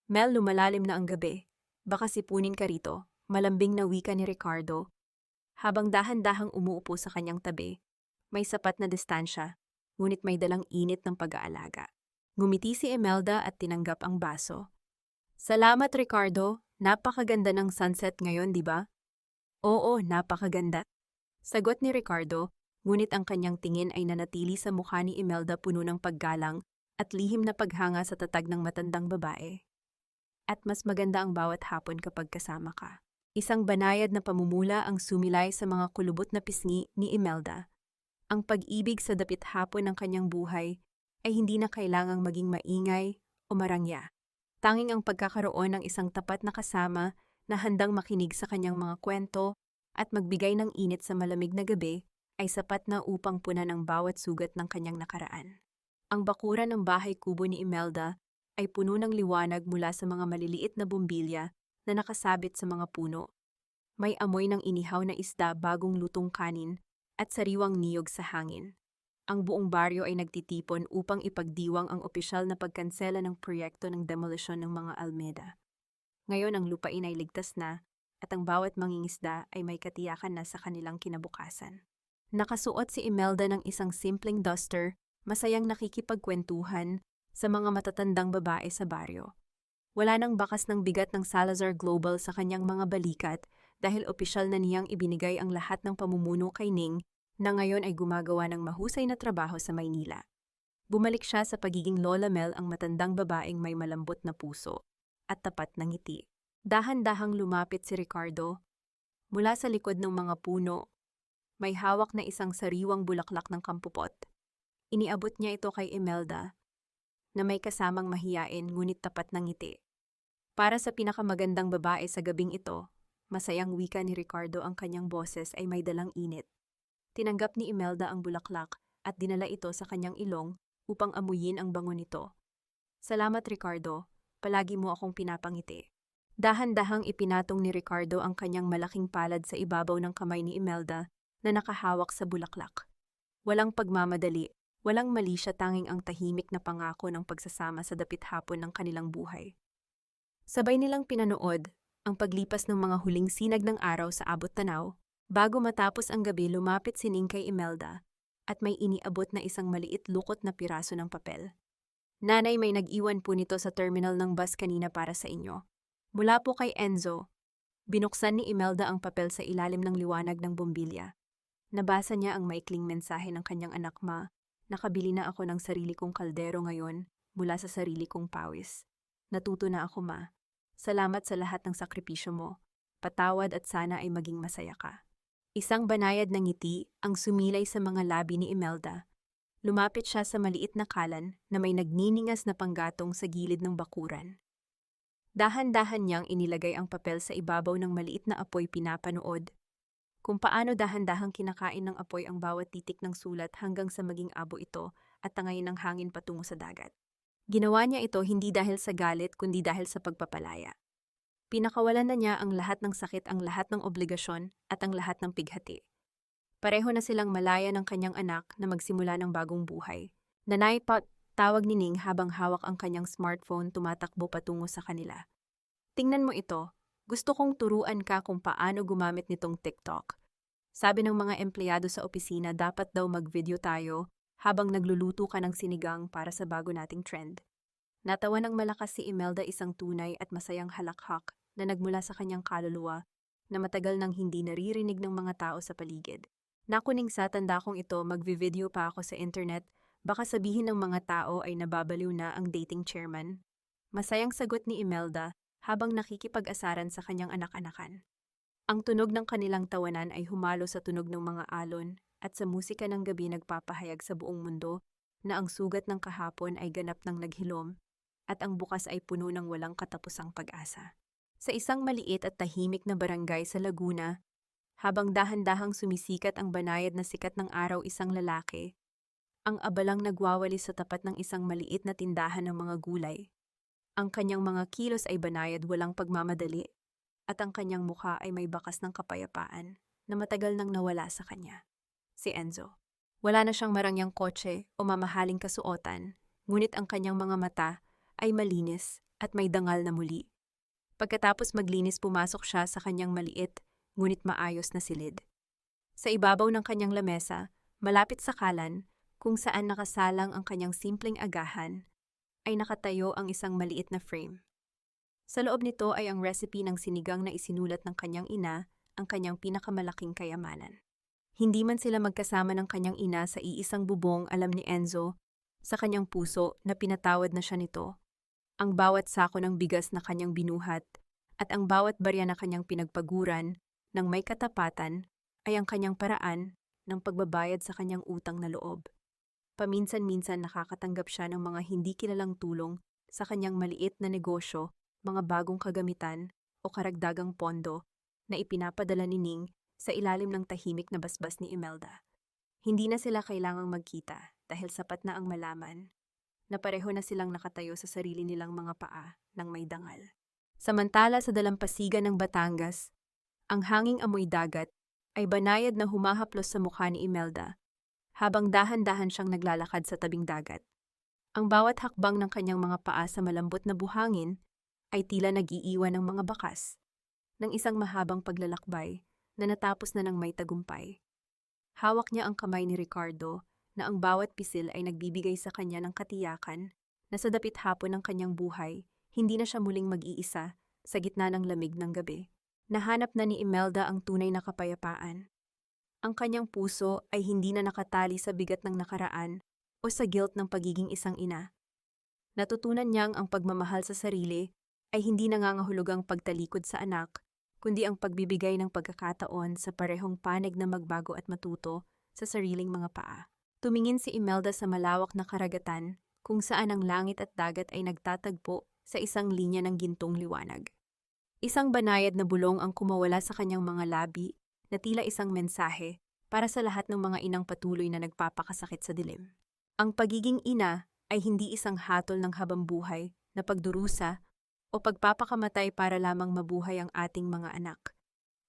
Mel, lumalalim na ang gabi. Baka sipunin ka rito, malambing na wika ni Ricardo. Habang dahan-dahang umuupo sa kanyang tabi, may sapat na distansya, ngunit may dalang init ng pag-aalaga. Ngumiti si Imelda at tinanggap ang baso. Salamat Ricardo, napakaganda ng sunset ngayon, di ba? Oo, napakaganda. Sagot ni Ricardo, ngunit ang kanyang tingin ay nanatili sa mukha ni Imelda puno ng paggalang at lihim na paghanga sa tatag ng matandang babae. At mas maganda ang bawat hapon kapag kasama ka. Isang banayad na pamumula ang sumilay sa mga kulubot na pisngi ni Imelda. Ang pag-ibig sa dapit hapon ng kanyang buhay ay hindi na kailangang maging maingay o marangya. Tanging ang pagkakaroon ng isang tapat na kasama na handang makinig sa kanyang mga kwento at magbigay ng init sa malamig na gabi ay sapat na upang punan ang bawat sugat ng kanyang nakaraan. Ang bakuran ng bahay kubo ni Imelda ay puno ng liwanag mula sa mga maliliit na bumbilya na nakasabit sa mga puno. May amoy ng inihaw na isda, bagong lutong kanin at sariwang niyog sa hangin. Ang buong baryo ay nagtitipon upang ipagdiwang ang opisyal na pagkansela ng proyekto ng demolisyon ng mga Almeda. Ngayon ang lupain ay ligtas na at ang bawat mangingisda ay may katiyakan na sa kanilang kinabukasan. Nakasuot si Imelda ng isang simpleng duster, masayang nakikipagkwentuhan sa mga matatandang babae sa baryo. Wala nang bakas ng bigat ng Salazar Global sa kanyang mga balikat dahil opisyal na niyang ibinigay ang lahat ng pamumuno kay Ning na ngayon ay gumagawa ng mahusay na trabaho sa Maynila. Bumalik siya sa pagiging Lola Mel, ang matandang babaeng may malambot na puso at tapat na ngiti. Dahan-dahang lumapit si Ricardo. Mula sa likod ng mga puno, may hawak na isang sariwang bulaklak ng kampupot. Iniabot niya ito kay Imelda, na may kasamang mahiyain ngunit tapat ng ngiti. Para sa pinakamagandang babae sa gabing ito, masayang wika ni Ricardo, ang kanyang boses ay may dalang init. Tinanggap ni Imelda ang bulaklak at dinala ito sa kanyang ilong upang amuyin ang bango nito. Salamat Ricardo, palagi mo akong pinapangiti. Dahan-dahang ipinatong ni Ricardo ang kanyang malaking palad sa ibabaw ng kamay ni Imelda na nakahawak sa bulaklak. Walang pagmamadali, walang mali siya, tanging ang tahimik na pangako ng pagsasama sa dapit hapon ng kanilang buhay. Sabay nilang pinanood ang paglipas ng mga huling sinag ng araw sa abot tanaw. Bago matapos ang gabi, lumapit si Ning kay Imelda at may iniabot na isang maliit lukot na piraso ng papel. Nanay, may nag-iwan po nito sa terminal ng bus kanina para sa inyo. Mula po kay Enzo. Binuksan ni Imelda ang papel sa ilalim ng liwanag ng bumbilya. Nabasa niya ang maikling mensahe ng kanyang anak. Nakabili na ako ng sarili kong kaldero ngayon mula sa sarili kong pawis. Natuto na ako, Ma. Salamat sa lahat ng sakripisyo mo. Patawad at sana ay maging masaya ka. Isang banayad na ngiti ang sumilay sa mga labi ni Imelda. Lumapit siya sa maliit na kalan na may nagniningas na panggatong sa gilid ng bakuran. Dahan-dahan niyang inilagay ang papel sa ibabaw ng maliit na apoy, pinapanood kung paano dahan-dahang kinakain ng apoy ang bawat titik ng sulat hanggang sa maging abo ito at tangayin ng hangin patungo sa dagat. Ginawa niya ito hindi dahil sa galit kundi dahil sa pagpapalaya. Pinakawalan na niya ang lahat ng sakit, ang lahat ng obligasyon at ang lahat ng pighati. Pareho na silang malaya ng kanyang anak na magsimula ng bagong buhay. Nanay, tawag ni Ning habang hawak ang kanyang smartphone, tumatakbo patungo sa kanila. Tingnan mo ito. Gusto kong turuan ka kung paano gumamit nitong TikTok. Sabi ng mga empleyado sa opisina, dapat daw mag-video tayo habang nagluluto ka ng sinigang para sa bago nating trend. Natawa ng malakas si Imelda, isang tunay at masayang halakhak na nagmula sa kanyang kaluluwa na matagal nang hindi naririnig ng mga tao sa paligid. Naku Ning, sa tanda kong ito, mag-video pa ako sa internet, baka sabihin ng mga tao ay nababaliw na ang dating chairman. Masayang sagot ni Imelda habang nakikipag-asaran sa kanyang anak-anakan. Ang tunog ng kanilang tawanan ay humalo sa tunog ng mga alon at sa musika ng gabi nagpapahayag sa buong mundo na ang sugat ng kahapon ay ganap ng naghilom at ang bukas ay puno ng walang katapusang pag-asa. Sa isang maliit at tahimik na barangay sa Laguna, habang dahan-dahang sumisikat ang banayad na sikat ng araw, isang lalaki, ang abalang nagwawalis sa tapat ng isang maliit na tindahan ng mga gulay. Ang kanyang mga kilos ay banayad, walang pagmamadali, at ang kanyang mukha ay may bakas ng kapayapaan na matagal nang nawala sa kanya. Si Enzo. Wala na siyang marangyang kotse o mamahaling kasuotan, ngunit ang kanyang mga mata ay malinis at may dangal na muli. Pagkatapos maglinis, pumasok siya sa kanyang maliit ngunit maayos na silid. Sa ibabaw ng kanyang lamesa, malapit sa kalan, kung saan nakasalang ang kanyang simpleng agahan, ay nakatayo ang isang maliit na frame. Sa loob nito ay ang recipe ng sinigang na isinulat ng kanyang ina, ang kanyang pinakamalaking kayamanan. Hindi man sila magkasama ng kanyang ina sa iisang bubong, alam ni Enzo sa kanyang puso na pinatawad na siya nito. Ang bawat sako ng bigas na kanyang binuhat at ang bawat barya na kanyang pinagpaguran ng may katapatan ay ang kanyang paraan ng pagbabayad sa kanyang utang na loob. Paminsan-minsan nakakatanggap siya ng mga hindi kilalang tulong sa kanyang maliit na negosyo, mga bagong kagamitan o karagdagang pondo na ipinapadala ni Ning sa ilalim ng tahimik na basbas ni Imelda. Hindi na sila kailangang magkita dahil sapat na ang malaman na pareho na silang nakatayo sa sarili nilang mga paa ng may dangal. Samantala sa dalampasigan ng Batangas, ang hanging amoy dagat ay banayad na humahaplos sa mukha ni Imelda habang dahan-dahan siyang naglalakad sa tabing dagat. Ang bawat hakbang ng kanyang mga paa sa malambot na buhangin ay tila nag-iiwan ng mga bakas ng isang mahabang paglalakbay na natapos na ng may tagumpay. Hawak niya ang kamay ni Ricardo na ang bawat pisil ay nagbibigay sa kanya ng katiyakan na sa dapit hapon ng kanyang buhay, hindi na siya muling mag-iisa sa gitna ng lamig ng gabi. Nahanap na ni Imelda ang tunay na kapayapaan. Ang kanyang puso ay hindi na nakatali sa bigat ng nakaraan o sa guilt ng pagiging isang ina. Natutunan niyang ang pagmamahal sa sarili ay hindi nangangahulugang pagtalikod sa anak, kundi ang pagbibigay ng pagkakataon sa parehong panig na magbago at matuto sa sariling mga paa. Tumingin si Imelda sa malawak na karagatan kung saan ang langit at dagat ay nagtatagpo sa isang linya ng gintong liwanag. Isang banayad na bulong ang kumawala sa kanyang mga labi na tila isang mensahe para sa lahat ng mga inang patuloy na nagpapakasakit sa dilim. Ang pagiging ina ay hindi isang hatol ng habambuhay na pagdurusa o pagpapakamatay para lamang mabuhay ang ating mga anak.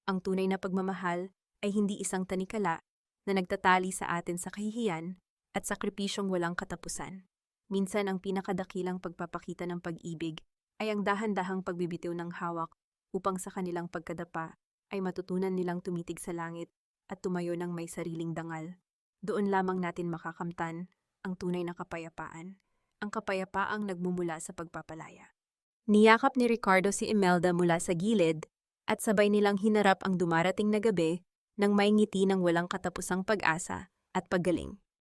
Ang tunay na pagmamahal ay hindi isang tanikala na nagtatali sa atin sa kahihiyan at sakripisyong walang katapusan. Minsan ang pinakadakilang pagpapakita ng pag-ibig ay ang dahan-dahang pagbibitiw ng hawak upang sa kanilang pagkadapa ay matutunan nilang tumitig sa langit at tumayo ng may sariling dangal. Doon lamang natin makakamtan ang tunay na kapayapaan, ang kapayapaang nagmumula sa pagpapalaya. Niyakap ni Ricardo si Imelda mula sa gilid at sabay nilang hinarap ang dumarating na gabi nang may ngiti ng walang katapusang pag-asa at paggaling.